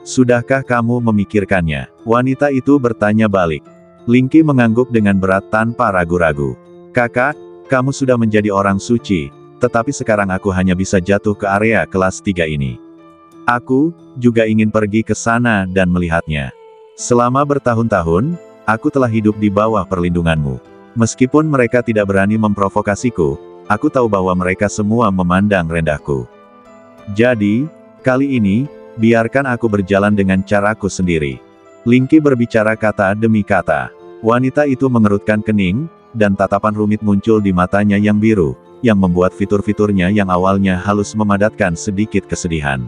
Sudahkah kamu memikirkannya? Wanita itu bertanya balik. Lingki mengangguk dengan berat tanpa ragu-ragu. Kakak, kamu sudah menjadi orang suci, tetapi sekarang aku hanya bisa jatuh ke area kelas 3 ini. Aku juga ingin pergi ke sana dan melihatnya. Selama bertahun-tahun, aku telah hidup di bawah perlindunganmu. Meskipun mereka tidak berani memprovokasiku, aku tahu bahwa mereka semua memandang rendahku. Jadi, kali ini, biarkan aku berjalan dengan caraku sendiri. Lingki berbicara kata demi kata. Wanita itu mengerutkan kening, dan tatapan rumit muncul di matanya yang biru, yang membuat fitur-fiturnya yang awalnya halus memadatkan sedikit kesedihan.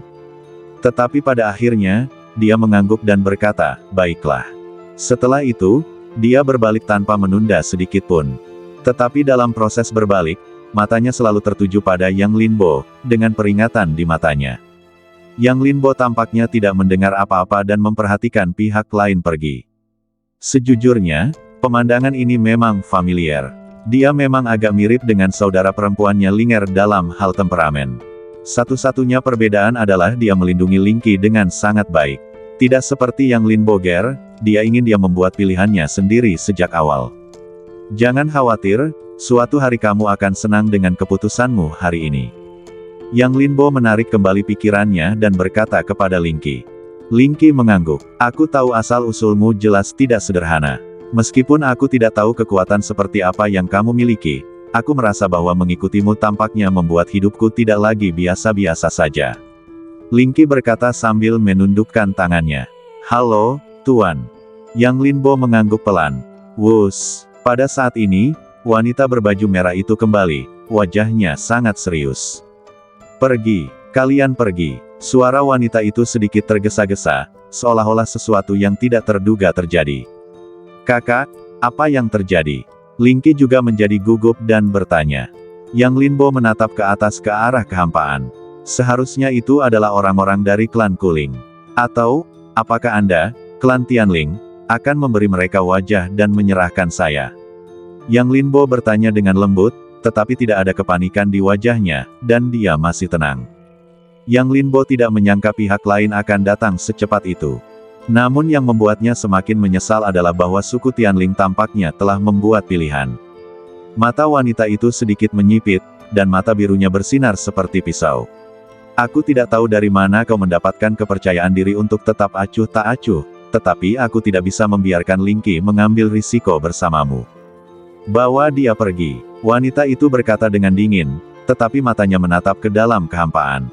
Tetapi pada akhirnya, dia mengangguk dan berkata, baiklah. Setelah itu, dia berbalik tanpa menunda sedikit pun. Tetapi dalam proses berbalik, matanya selalu tertuju pada Yang Linbo, dengan peringatan di matanya. Yang Linbo tampaknya tidak mendengar apa-apa dan memperhatikan pihak lain pergi. Sejujurnya, pemandangan ini memang familiar. Dia memang agak mirip dengan saudara perempuannya Linger dalam hal temperamen. Satu-satunya perbedaan adalah dia melindungi Lingqi dengan sangat baik. Tidak seperti Yang Linbo Ger, dia ingin dia membuat pilihannya sendiri sejak awal. Jangan khawatir, suatu hari kamu akan senang dengan keputusanmu hari ini. Yang Linbo menarik kembali pikirannya dan berkata kepada Lingqi. Lingqi mengangguk. Aku tahu asal-usulmu jelas tidak sederhana. Meskipun aku tidak tahu kekuatan seperti apa yang kamu miliki, aku merasa bahwa mengikutimu tampaknya membuat hidupku tidak lagi biasa-biasa saja. Lingqi berkata sambil menundukkan tangannya. Halo, Tuan. Yang Linbo mengangguk pelan. Wus. Pada saat ini, wanita berbaju merah itu kembali, wajahnya sangat serius. Pergi, kalian pergi. Suara wanita itu sedikit tergesa-gesa, seolah-olah sesuatu yang tidak terduga terjadi. Kakak, apa yang terjadi? Lingqi juga menjadi gugup dan bertanya. Yang Linbo menatap ke atas ke arah kehampaan. Seharusnya itu adalah orang-orang dari klan Kuling. Atau, apakah Anda, klan Tianling, akan memberi mereka wajah dan menyerahkan saya? Yang Linbo bertanya dengan lembut, tetapi tidak ada kepanikan di wajahnya, dan dia masih tenang. Yang Linbo tidak menyangka pihak lain akan datang secepat itu. Namun yang membuatnya semakin menyesal adalah bahwa suku Tianling tampaknya telah membuat pilihan. Mata wanita itu sedikit menyipit, dan mata birunya bersinar seperti pisau. Aku tidak tahu dari mana kau mendapatkan kepercayaan diri untuk tetap acuh tak acuh, tetapi aku tidak bisa membiarkan Lingqi mengambil risiko bersamamu. Bawa dia pergi. Wanita itu berkata dengan dingin, tetapi matanya menatap ke dalam kehampaan.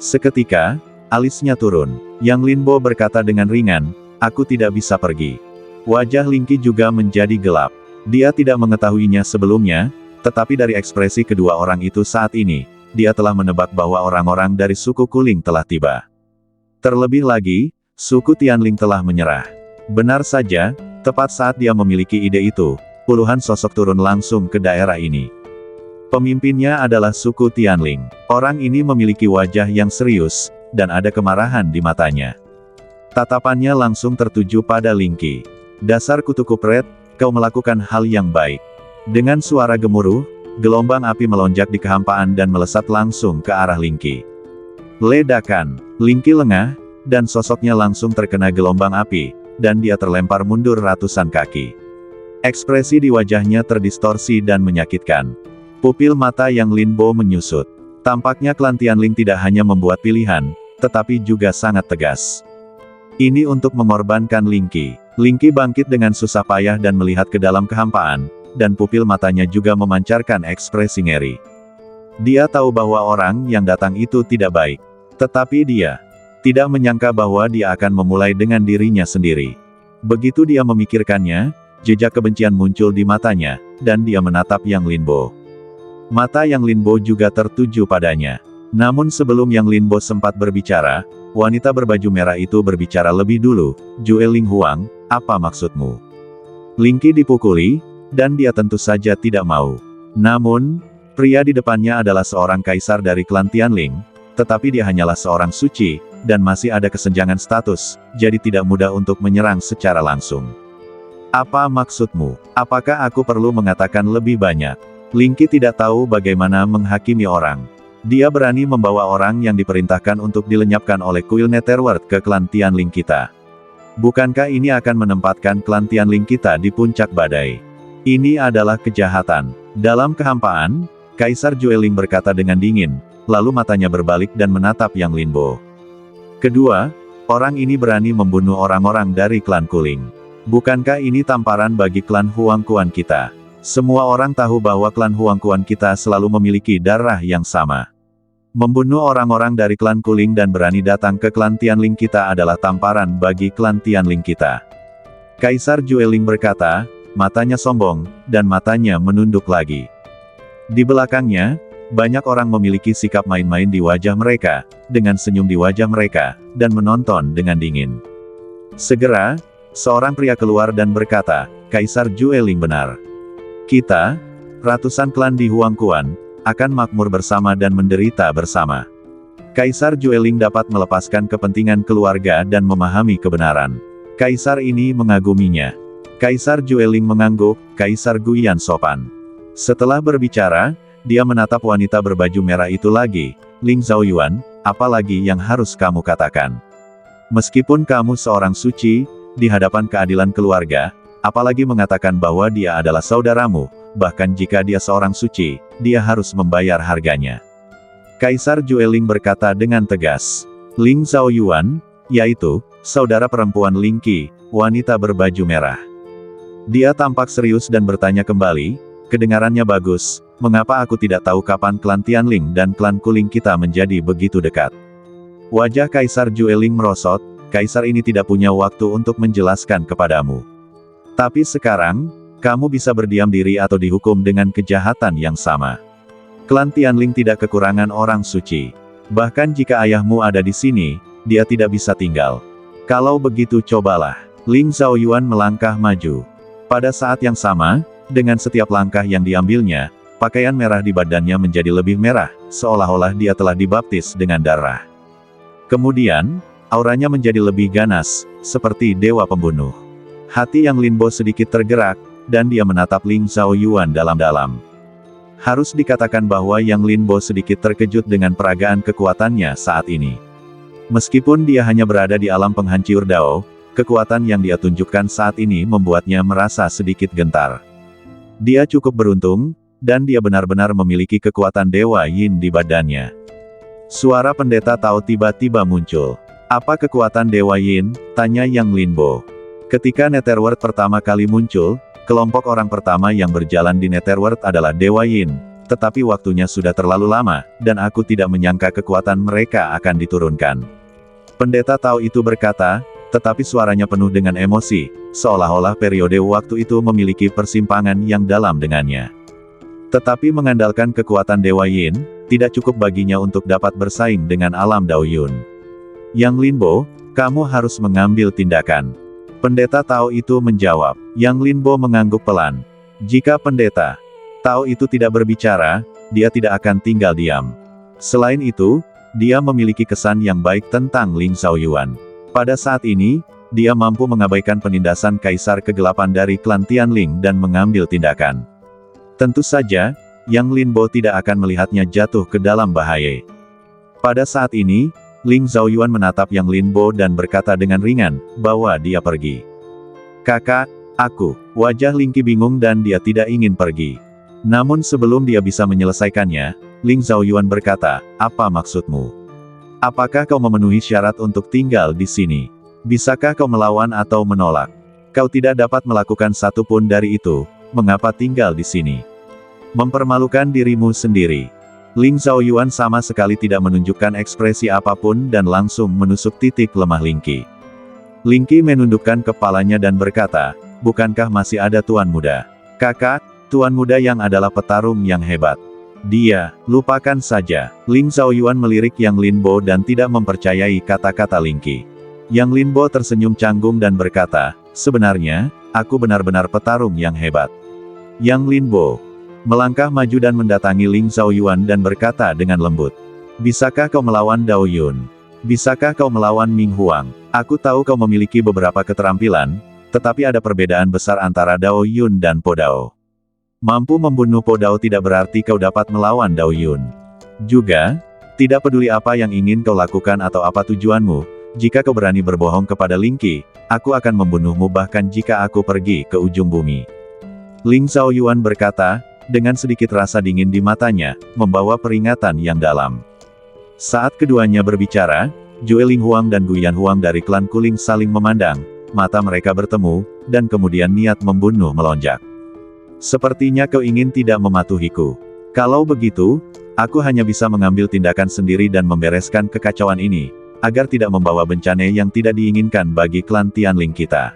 Seketika, alisnya turun. Yang Linbo berkata dengan ringan, aku tidak bisa pergi. Wajah Lingqi juga menjadi gelap. Dia tidak mengetahuinya sebelumnya, tetapi dari ekspresi kedua orang itu saat ini, dia telah menebak bahwa orang-orang dari suku Kuling telah tiba. Terlebih lagi, suku Tianling telah menyerah. Benar saja, tepat saat dia memiliki ide itu, puluhan sosok turun langsung ke daerah ini. Pemimpinnya adalah suku Tianling. Orang ini memiliki wajah yang serius, dan ada kemarahan di matanya. Tatapannya langsung tertuju pada Lingqi. Dasar kutu kupret, kau melakukan hal yang baik. Dengan suara gemuruh, gelombang api melonjak di kehampaan dan melesat langsung ke arah Lingqi. Ledakan, Lingqi lengah, dan sosoknya langsung terkena gelombang api, dan dia terlempar mundur ratusan kaki. Ekspresi di wajahnya terdistorsi dan menyakitkan. Pupil mata Yang Linbo menyusut. Tampaknya klan Tianling tidak hanya membuat pilihan, tetapi juga sangat tegas. Ini untuk mengorbankan Lingqi. Lingqi bangkit dengan susah payah dan melihat ke dalam kehampaan, dan pupil matanya juga memancarkan ekspresi ngeri. Dia tahu bahwa orang yang datang itu tidak baik. Tetapi dia tidak menyangka bahwa dia akan memulai dengan dirinya sendiri. Begitu dia memikirkannya, jejak kebencian muncul di matanya, dan dia menatap Yang Linbo. Mata Yang Linbo juga tertuju padanya. Namun sebelum Yang Linbo sempat berbicara, wanita berbaju merah itu berbicara lebih dulu. Jue Ling Huang, apa maksudmu? Lingqi dipukuli, dan dia tentu saja tidak mau. Namun, pria di depannya adalah seorang kaisar dari klan Tianling, tetapi dia hanyalah seorang suci, dan masih ada kesenjangan status, jadi tidak mudah untuk menyerang secara langsung. Apa maksudmu? Apakah aku perlu mengatakan lebih banyak? Lingqi tidak tahu bagaimana menghakimi orang. Dia berani membawa orang yang diperintahkan untuk dilenyapkan oleh kuil Netherworld ke klan Tianling kita. Bukankah ini akan menempatkan klan Tianling kita di puncak badai? Ini adalah kejahatan. Dalam kehampaan, Kaisar Jueling berkata dengan dingin, lalu matanya berbalik dan menatap Yang Linbo. Kedua, orang ini berani membunuh orang-orang dari klan Kuling. Bukankah ini tamparan bagi klan Huangquan kita? Semua orang tahu bahwa klan Huangquan kita selalu memiliki darah yang sama. Membunuh orang-orang dari klan Kuling dan berani datang ke klan Tianling kita adalah tamparan bagi klan Tianling kita. Kaisar Jueling berkata, matanya sombong, dan matanya menunduk lagi. Di belakangnya, banyak orang memiliki sikap main-main di wajah mereka, dengan senyum di wajah mereka, dan menonton dengan dingin. Segera, seorang pria keluar dan berkata, Kaisar Jueling benar. Kita Ratusan klan di Huangquan akan makmur bersama dan menderita bersama. Kaisar Jueling dapat melepaskan kepentingan keluarga dan memahami kebenaran. Kaisar ini mengaguminya. Kaisar Jueling mengangguk, Kaisar Guiyan sopan. Setelah berbicara, dia menatap wanita berbaju merah itu lagi. Ling Zhaoyuan, apa lagi yang harus kamu katakan? Meskipun kamu seorang suci, di hadapan keadilan keluarga, apalagi mengatakan bahwa dia adalah saudaramu, bahkan jika dia seorang suci, dia harus membayar harganya. Kaisar Jueling berkata dengan tegas. Ling Zhaoyuan, yaitu, saudara perempuan Ling Qi, wanita berbaju merah. Dia tampak serius dan bertanya kembali, kedengarannya bagus, mengapa aku tidak tahu kapan klan Tianling dan klan Kuling kita menjadi begitu dekat? Wajah Kaisar Jueling merosot, Kaisar ini tidak punya waktu untuk menjelaskan kepadamu. Tapi sekarang, kamu bisa berdiam diri atau dihukum dengan kejahatan yang sama. Klan Tianling tidak kekurangan orang suci. Bahkan jika ayahmu ada di sini, dia tidak bisa tinggal. Kalau begitu cobalah. Ling Zhaoyuan melangkah maju. Pada saat yang sama, dengan setiap langkah yang diambilnya, pakaian merah di badannya menjadi lebih merah, seolah-olah dia telah dibaptis dengan darah. Kemudian, auranya menjadi lebih ganas, seperti dewa pembunuh. Hati Yang Linbo sedikit tergerak, dan dia menatap Ling Zhaoyuan dalam-dalam. Harus dikatakan bahwa Yang Linbo sedikit terkejut dengan peragaan kekuatannya saat ini. Meskipun dia hanya berada di alam penghancur Dao, kekuatan yang dia tunjukkan saat ini membuatnya merasa sedikit gentar. Dia cukup beruntung, dan dia benar-benar memiliki kekuatan Dewa Yin di badannya. Suara pendeta Tao tiba-tiba muncul. Apa kekuatan Dewa Yin? Tanya Yang Linbo. Ketika Netherworld pertama kali muncul, kelompok orang pertama yang berjalan di Netherworld adalah Dewa Yin. Tetapi waktunya sudah terlalu lama, dan aku tidak menyangka kekuatan mereka akan diturunkan. Pendeta Tao itu berkata, tetapi suaranya penuh dengan emosi, seolah-olah periode waktu itu memiliki persimpangan yang dalam dengannya. Tetapi mengandalkan kekuatan Dewa Yin, tidak cukup baginya untuk dapat bersaing dengan alam Dao Yun. Yang Linbo, kamu harus mengambil tindakan. Pendeta Tao itu menjawab. Yang Linbo mengangguk pelan. Jika pendeta Tao itu tidak berbicara, dia tidak akan tinggal diam. Selain itu, dia memiliki kesan yang baik tentang Ling Zhaoyuan. Pada saat ini, dia mampu mengabaikan penindasan Kaisar Kegelapan dari klan Tianling dan mengambil tindakan. Tentu saja, Yang Linbo tidak akan melihatnya jatuh ke dalam bahaya. Pada saat ini, Ling Zhaoyuan menatap Yang Linbo dan berkata dengan ringan, bawa dia pergi. Kakak, aku. Wajah Ling Qi bingung dan dia tidak ingin pergi. Namun sebelum dia bisa menyelesaikannya, Ling Zhaoyuan berkata, apa maksudmu? Apakah kau memenuhi syarat untuk tinggal di sini? Bisakah kau melawan atau menolak? Kau tidak dapat melakukan satu pun dari itu, mengapa tinggal di sini? Mempermalukan dirimu sendiri. Ling Zhaoyuan sama sekali tidak menunjukkan ekspresi apapun dan langsung menusuk titik lemah Ling Qi. Ling Qi menundukkan kepalanya dan berkata, bukankah masih ada Tuan Muda? Kakak, Tuan Muda yang adalah petarung yang hebat. Dia, lupakan saja. Ling Zhaoyuan melirik Yang Linbo dan tidak mempercayai kata-kata Ling Qi. Yang Linbo tersenyum canggung dan berkata, sebenarnya, aku benar-benar petarung yang hebat. Yang Linbo melangkah maju dan mendatangi Ling Zhaoyuan dan berkata dengan lembut. Bisakah kau melawan Dao Yun? Bisakah kau melawan Ming Huang? Aku tahu kau memiliki beberapa keterampilan, tetapi ada perbedaan besar antara Dao Yun dan Po Dao. Mampu membunuh Po Dao tidak berarti kau dapat melawan Dao Yun. Juga, tidak peduli apa yang ingin kau lakukan atau apa tujuanmu, jika kau berani berbohong kepada Ling Qi, aku akan membunuhmu bahkan jika aku pergi ke ujung bumi. Ling Zhaoyuan berkata, dengan sedikit rasa dingin di matanya, membawa peringatan yang dalam. Saat keduanya berbicara, Jueling Huang dan Guiyan Huang dari klan Kuling saling memandang, mata mereka bertemu, dan kemudian niat membunuh melonjak. Sepertinya kau ingin tidak mematuhiku. Kalau begitu, aku hanya bisa mengambil tindakan sendiri dan membereskan kekacauan ini, agar tidak membawa bencana yang tidak diinginkan bagi klan Tianling kita.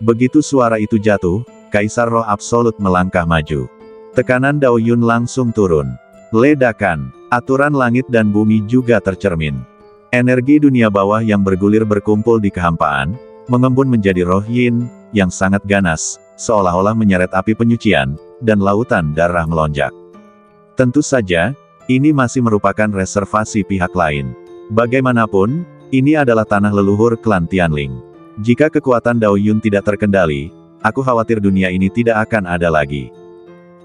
Begitu suara itu jatuh, Kaisar Roh Absolut melangkah maju. Tekanan Dao Yun langsung turun. Ledakan, aturan langit dan bumi juga tercermin. Energi dunia bawah yang bergulir berkumpul di kehampaan, mengembun menjadi roh Yin, yang sangat ganas, seolah-olah menyeret api penyucian, dan lautan darah melonjak. Tentu saja, ini masih merupakan reservasi pihak lain. Bagaimanapun, ini adalah tanah leluhur klan Tianling. Jika kekuatan Dao Yun tidak terkendali, aku khawatir dunia ini tidak akan ada lagi.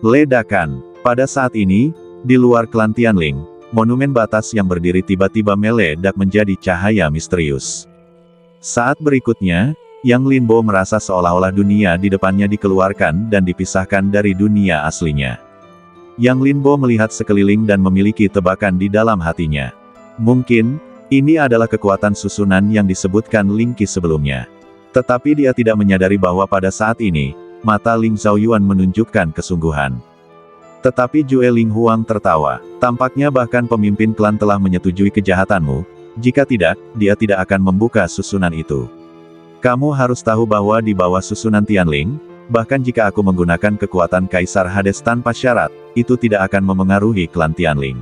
Ledakan. Pada saat ini, di luar klan Tianling, monumen batas yang berdiri tiba-tiba meledak menjadi cahaya misterius. Saat berikutnya, Yang Linbo merasa seolah-olah dunia di depannya dikeluarkan dan dipisahkan dari dunia aslinya. Yang Linbo melihat sekeliling dan memiliki tebakan di dalam hatinya. Mungkin, ini adalah kekuatan susunan yang disebutkan Ling Qi sebelumnya. Tetapi dia tidak menyadari bahwa pada saat ini, mata Ling Zhaoyuan menunjukkan kesungguhan. Tetapi Jue Ling Huang tertawa. Tampaknya bahkan pemimpin klan telah menyetujui kejahatanmu. Jika tidak, dia tidak akan membuka susunan itu. Kamu harus tahu bahwa di bawah susunan Tianling, bahkan jika aku menggunakan kekuatan Kaisar Hades tanpa syarat, itu tidak akan memengaruhi klan Tianling.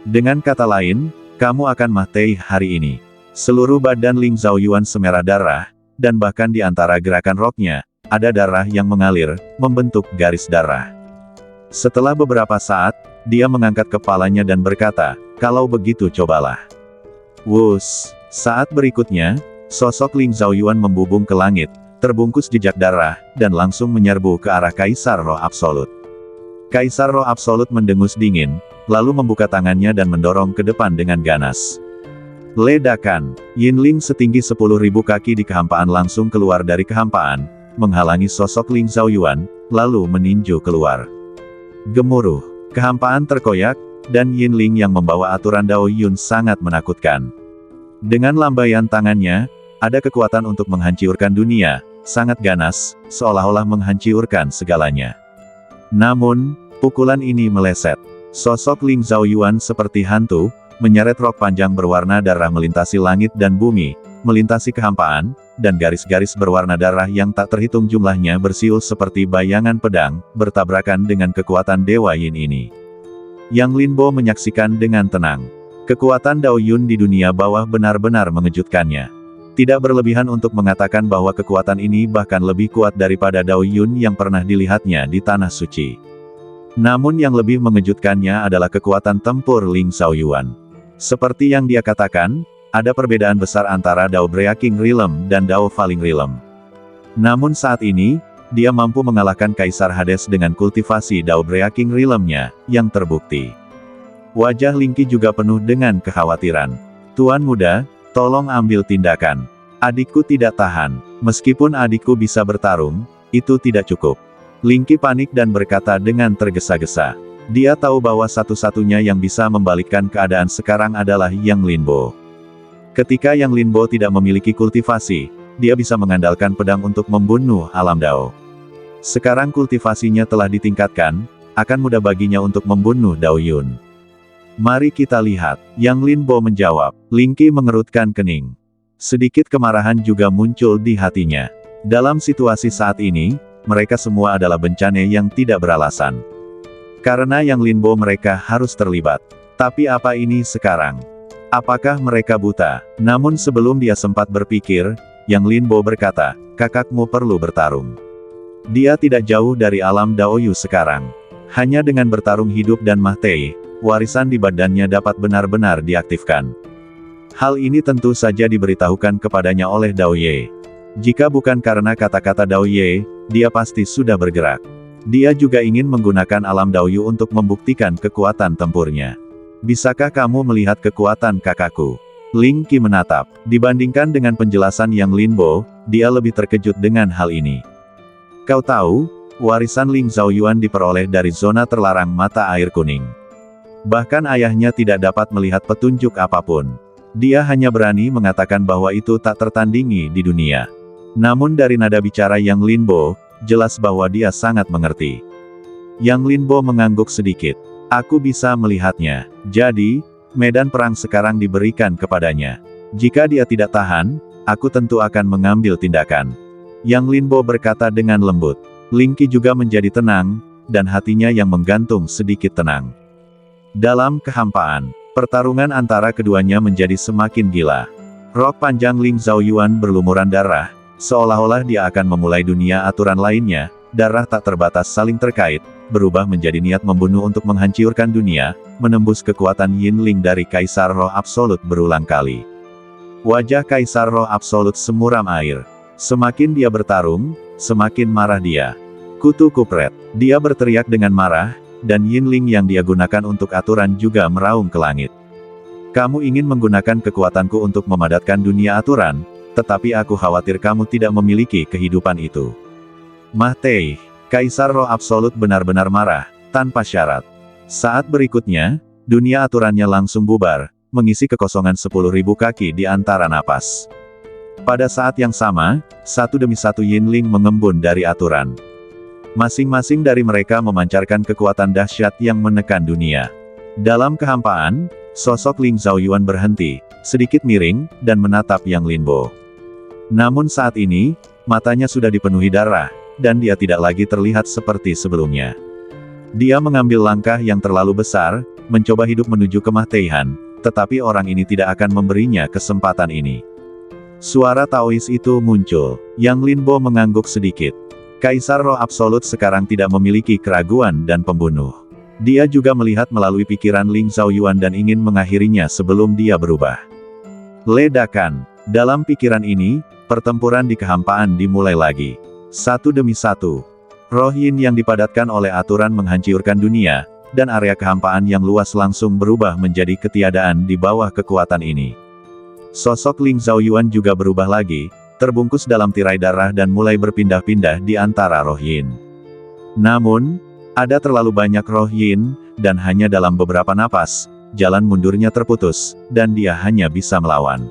Dengan kata lain, kamu akan mati hari ini. Seluruh badan Ling Zhaoyuan semerah darah, dan bahkan di antara gerakan roknya, ada darah yang mengalir, membentuk garis darah. Setelah beberapa saat, dia mengangkat kepalanya dan berkata, kalau begitu cobalah. Wus, saat berikutnya, sosok Ling Zhaoyuan membubung ke langit, terbungkus jejak darah, dan langsung menyerbu ke arah Kaisar Roh Absolut. Kaisar Roh Absolut mendengus dingin, lalu membuka tangannya dan mendorong ke depan dengan ganas. Ledakan, Yinling setinggi 10.000 kaki di kehampaan langsung keluar dari kehampaan, menghalangi sosok Ling Zhaoyuan, lalu meninju keluar. Gemuruh, kehampaan terkoyak, dan Yinling yang membawa aturan Dao Yun sangat menakutkan. Dengan lambaian tangannya, ada kekuatan untuk menghancurkan dunia, sangat ganas, seolah-olah menghancurkan segalanya. Namun, pukulan ini meleset. Sosok Ling Zhaoyuan seperti hantu, menyeret rok panjang berwarna darah melintasi langit dan bumi, melintasi kehampaan, dan garis-garis berwarna darah yang tak terhitung jumlahnya bersiul seperti bayangan pedang, bertabrakan dengan kekuatan Dewa Yin ini. Yang Linbo menyaksikan dengan tenang. Kekuatan Dao Yun di dunia bawah benar-benar mengejutkannya. Tidak berlebihan untuk mengatakan bahwa kekuatan ini bahkan lebih kuat daripada Dao Yun yang pernah dilihatnya di Tanah Suci. Namun yang lebih mengejutkannya adalah kekuatan tempur Ling Zhaoyuan. Seperti yang dia katakan, ada perbedaan besar antara Dao Breaking Realm dan Dao Falling Realm. Namun saat ini, dia mampu mengalahkan Kaisar Hades dengan kultivasi Dao Breaking Realm-nya, yang terbukti. Wajah Ling Qi juga penuh dengan kekhawatiran. Tuan muda, tolong ambil tindakan. Adikku tidak tahan. Meskipun adikku bisa bertarung, itu tidak cukup. Ling Qi panik dan berkata dengan tergesa-gesa. Dia tahu bahwa satu-satunya yang bisa membalikkan keadaan sekarang adalah Yang Linbo. Ketika Yang Linbo tidak memiliki kultivasi, dia bisa mengandalkan pedang untuk membunuh alam Dao. Sekarang kultivasinya telah ditingkatkan, akan mudah baginya untuk membunuh Dao Yun. Mari kita lihat, Yang Linbo menjawab. Ling Qi mengerutkan kening. Sedikit kemarahan juga muncul di hatinya. Dalam situasi saat ini, mereka semua adalah bencana yang tidak beralasan. Karena Yang Linbo mereka harus terlibat. Tapi apa ini sekarang? Apakah mereka buta? Namun sebelum dia sempat berpikir, Yang Linbo berkata, kakakmu perlu bertarung. Dia tidak jauh dari alam Daoyu sekarang. Hanya dengan bertarung hidup dan mati, warisan di badannya dapat benar-benar diaktifkan. Hal ini tentu saja diberitahukan kepadanya oleh Dao Ye. Jika bukan karena kata-kata Dao Ye, dia pasti sudah bergerak. Dia juga ingin menggunakan alam Daoyu untuk membuktikan kekuatan tempurnya. Bisakah kamu melihat kekuatan kakakku? Ling Qi menatap. Dibandingkan dengan penjelasan Yang Linbo, dia lebih terkejut dengan hal ini. Kau tahu, warisan Ling Zhaoyuan diperoleh dari zona terlarang mata air kuning. Bahkan ayahnya tidak dapat melihat petunjuk apapun. Dia hanya berani mengatakan bahwa itu tak tertandingi di dunia. Namun dari nada bicara Yang Linbo, jelas bahwa dia sangat mengerti. Yang Linbo mengangguk sedikit. Aku bisa melihatnya. Jadi, medan perang sekarang diberikan kepadanya. Jika dia tidak tahan, aku tentu akan mengambil tindakan. Yang Linbo berkata dengan lembut. Ling Qi juga menjadi tenang, dan hatinya yang menggantung sedikit tenang. Dalam kehampaan, pertarungan antara keduanya menjadi semakin gila. Rok panjang Ling Zhaoyuan berlumuran darah, seolah-olah dia akan memulai dunia aturan lainnya, darah tak terbatas saling terkait, berubah menjadi niat membunuh untuk menghancurkan dunia, menembus kekuatan Yinling dari Kaisar Roh Absolut berulang kali. Wajah Kaisar Roh Absolut semuram air. Semakin dia bertarung, semakin marah dia. Kutu kupret. Dia berteriak dengan marah, dan Yinling yang dia gunakan untuk aturan juga meraung ke langit. Kamu ingin menggunakan kekuatanku untuk memadatkan dunia aturan, tetapi aku khawatir kamu tidak memiliki kehidupan itu. Mah Tei, Kaisar Roh Absolut benar-benar marah, tanpa syarat. Saat berikutnya, dunia aturannya langsung bubar, mengisi kekosongan 10.000 kaki di antara napas. Pada saat yang sama, satu demi satu Yinling mengembun dari aturan. Masing-masing dari mereka memancarkan kekuatan dahsyat yang menekan dunia. Dalam kehampaan, sosok Ling Zhaoyuan berhenti, sedikit miring, dan menatap Yang Linbo. Namun saat ini, matanya sudah dipenuhi darah, dan dia tidak lagi terlihat seperti sebelumnya. Dia mengambil langkah yang terlalu besar, mencoba hidup menuju ke Mah Teihan, tetapi orang ini tidak akan memberinya kesempatan ini. Suara Taois itu muncul. Yang Linbo mengangguk sedikit. Kaisar Roh Absolut sekarang tidak memiliki keraguan dan pembunuh. Dia juga melihat melalui pikiran Ling Zhaoyuan dan ingin mengakhirinya sebelum dia berubah. Ledakan. Dalam pikiran ini, pertempuran di kehampaan dimulai lagi. Satu demi satu. Roh Yin yang dipadatkan oleh aturan menghancurkan dunia, dan area kehampaan yang luas langsung berubah menjadi ketiadaan di bawah kekuatan ini. Sosok Ling Zhaoyuan juga berubah lagi, terbungkus dalam tirai darah dan mulai berpindah-pindah di antara roh Yin. Namun, ada terlalu banyak roh Yin, dan hanya dalam beberapa napas, jalan mundurnya terputus, dan dia hanya bisa melawan.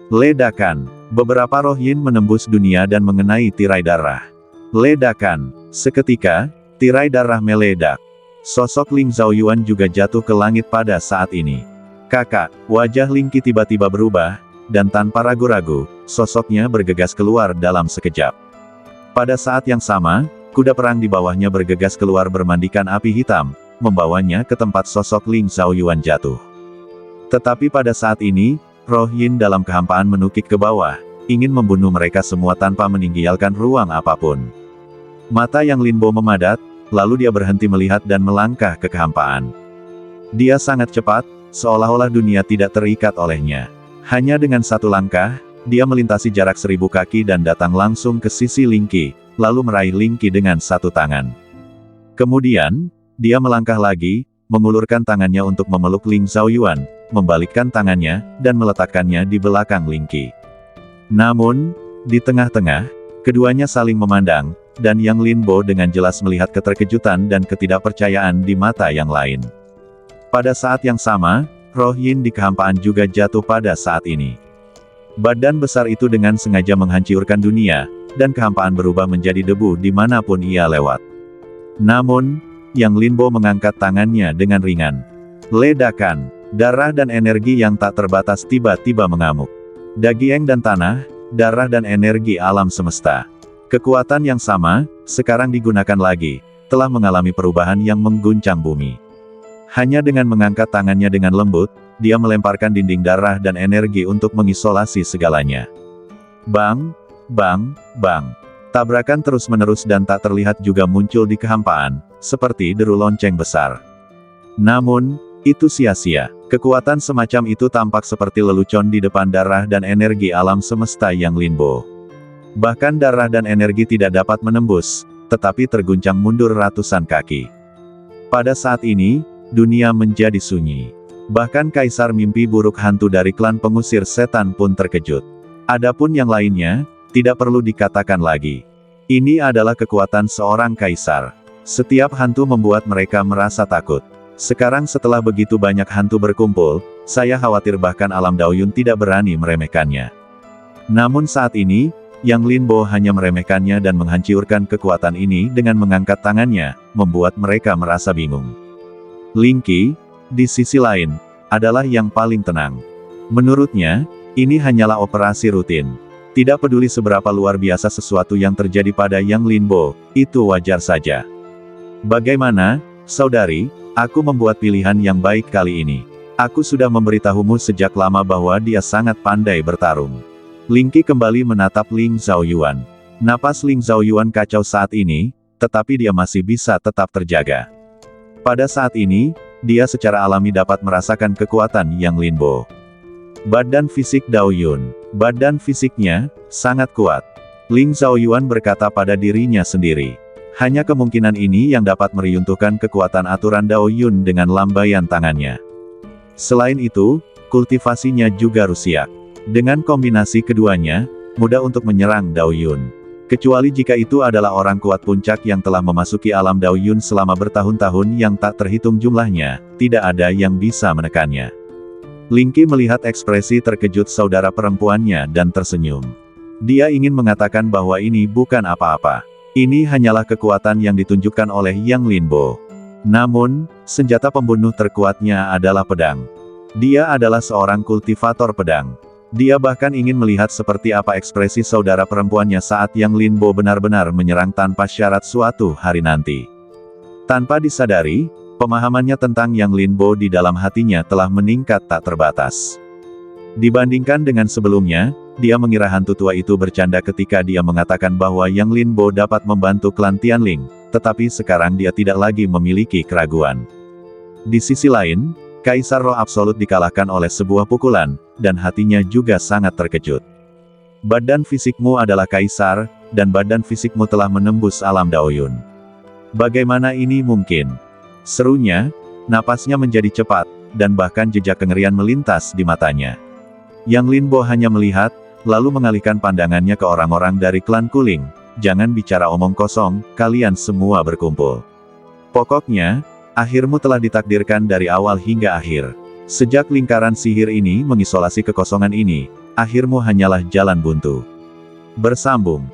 Ledakan. Beberapa roh Yin menembus dunia dan mengenai tirai darah. Ledakan. Seketika, tirai darah meledak. Sosok Ling Zhaoyuan juga jatuh ke langit pada saat ini. Kakak, wajah Ling Qi tiba-tiba berubah, dan tanpa ragu-ragu, sosoknya bergegas keluar dalam sekejap. Pada saat yang sama, kuda perang di bawahnya bergegas keluar bermandikan api hitam, membawanya ke tempat sosok Ling Zhaoyuan jatuh. Tetapi pada saat ini, roh Yin dalam kehampaan menukik ke bawah, ingin membunuh mereka semua tanpa meninggalkan ruang apapun. Mata Yang Linbo memadat, lalu dia berhenti melihat dan melangkah ke kehampaan. Dia sangat cepat, seolah-olah dunia tidak terikat olehnya. Hanya dengan satu langkah, dia melintasi jarak 1000 kaki dan datang langsung ke sisi Ling Qi, lalu meraih Ling Qi dengan satu tangan. Kemudian, dia melangkah lagi, mengulurkan tangannya untuk memeluk Ling Zhaoyuan, membalikkan tangannya, dan meletakkannya di belakang Ling Qi. Namun, di tengah-tengah, keduanya saling memandang, dan Yang Linbo dengan jelas melihat keterkejutan dan ketidakpercayaan di mata yang lain. Pada saat yang sama, roh Yin di kehampaan juga jatuh pada saat ini. Badan besar itu dengan sengaja menghancurkan dunia, dan kehampaan berubah menjadi debu dimanapun ia lewat. Namun, Yang Linbo mengangkat tangannya dengan ringan. Ledakan. Darah dan energi yang tak terbatas tiba-tiba mengamuk. Dagieng dan tanah, darah dan energi alam semesta. Kekuatan yang sama, sekarang digunakan lagi, telah mengalami perubahan yang mengguncang bumi. Hanya dengan mengangkat tangannya dengan lembut, dia melemparkan dinding darah dan energi untuk mengisolasi segalanya. Bang, bang, bang. Tabrakan terus-menerus dan tak terlihat juga muncul di kehampaan, seperti deru lonceng besar. Namun, itu sia-sia. Kekuatan semacam itu tampak seperti lelucon di depan darah dan energi alam semesta Yang Linbo. Bahkan darah dan energi tidak dapat menembus, tetapi terguncang mundur ratusan kaki. Pada saat ini, dunia menjadi sunyi. Bahkan Kaisar Mimpi Buruk Hantu dari klan pengusir setan pun terkejut. Adapun yang lainnya, tidak perlu dikatakan lagi. Ini adalah kekuatan seorang kaisar. Setiap hantu membuat mereka merasa takut. Sekarang setelah begitu banyak hantu berkumpul, saya khawatir bahkan alam Daoyun tidak berani meremehkannya. Namun saat ini, Yang Linbo hanya meremehkannya dan menghancurkan kekuatan ini dengan mengangkat tangannya, membuat mereka merasa bingung. Ling Qi, di sisi lain, adalah yang paling tenang. Menurutnya, ini hanyalah operasi rutin. Tidak peduli seberapa luar biasa sesuatu yang terjadi pada Yang Linbo, itu wajar saja. Bagaimana, saudari, aku membuat pilihan yang baik kali ini. Aku sudah memberitahumu sejak lama bahwa dia sangat pandai bertarung. Ling Qi kembali menatap Ling Zhaoyuan. Napas Ling Zhaoyuan kacau saat ini, tetapi dia masih bisa tetap terjaga. Pada saat ini, dia secara alami dapat merasakan kekuatan Yang Linbo. Badan fisik Dao Yun. Badan fisiknya sangat kuat. Ling Zhaoyuan berkata pada dirinya sendiri. Hanya kemungkinan ini yang dapat meruntuhkan kekuatan aturan Dao Yun dengan lambaian tangannya. Selain itu, kultivasinya juga rusiak. Dengan kombinasi keduanya, mudah untuk menyerang Dao Yun. Kecuali jika itu adalah orang kuat puncak yang telah memasuki alam Dao Yun selama bertahun-tahun yang tak terhitung jumlahnya, tidak ada yang bisa menekannya. Ling Qi melihat ekspresi terkejut saudara perempuannya dan tersenyum. Dia ingin mengatakan bahwa ini bukan apa-apa. Ini hanyalah kekuatan yang ditunjukkan oleh Yang Linbo. Namun, senjata pembunuh terkuatnya adalah pedang. Dia adalah seorang kultivator pedang. Dia bahkan ingin melihat seperti apa ekspresi saudara perempuannya saat Yang Linbo benar-benar menyerang tanpa syarat suatu hari nanti. Tanpa disadari, pemahamannya tentang Yang Linbo di dalam hatinya telah meningkat tak terbatas. Dibandingkan dengan sebelumnya, dia mengira hantu tua itu bercanda ketika dia mengatakan bahwa Yang Linbo dapat membantu klan Tianling, tetapi sekarang dia tidak lagi memiliki keraguan. Di sisi lain, Kaisar Roh Absolut dikalahkan oleh sebuah pukulan, dan hatinya juga sangat terkejut. Badan fisikmu adalah Kaisar, dan badan fisikmu telah menembus alam Dao Yun. Bagaimana ini mungkin? Serunya, napasnya menjadi cepat, dan bahkan jejak kengerian melintas di matanya. Yang Linbo hanya melihat, lalu mengalihkan pandangannya ke orang-orang dari klan Kuling. Jangan bicara omong kosong, kalian semua berkumpul. Pokoknya, akhirmu telah ditakdirkan dari awal hingga akhir. Sejak lingkaran sihir ini mengisolasi kekosongan ini, akhirmu hanyalah jalan buntu. Bersambung.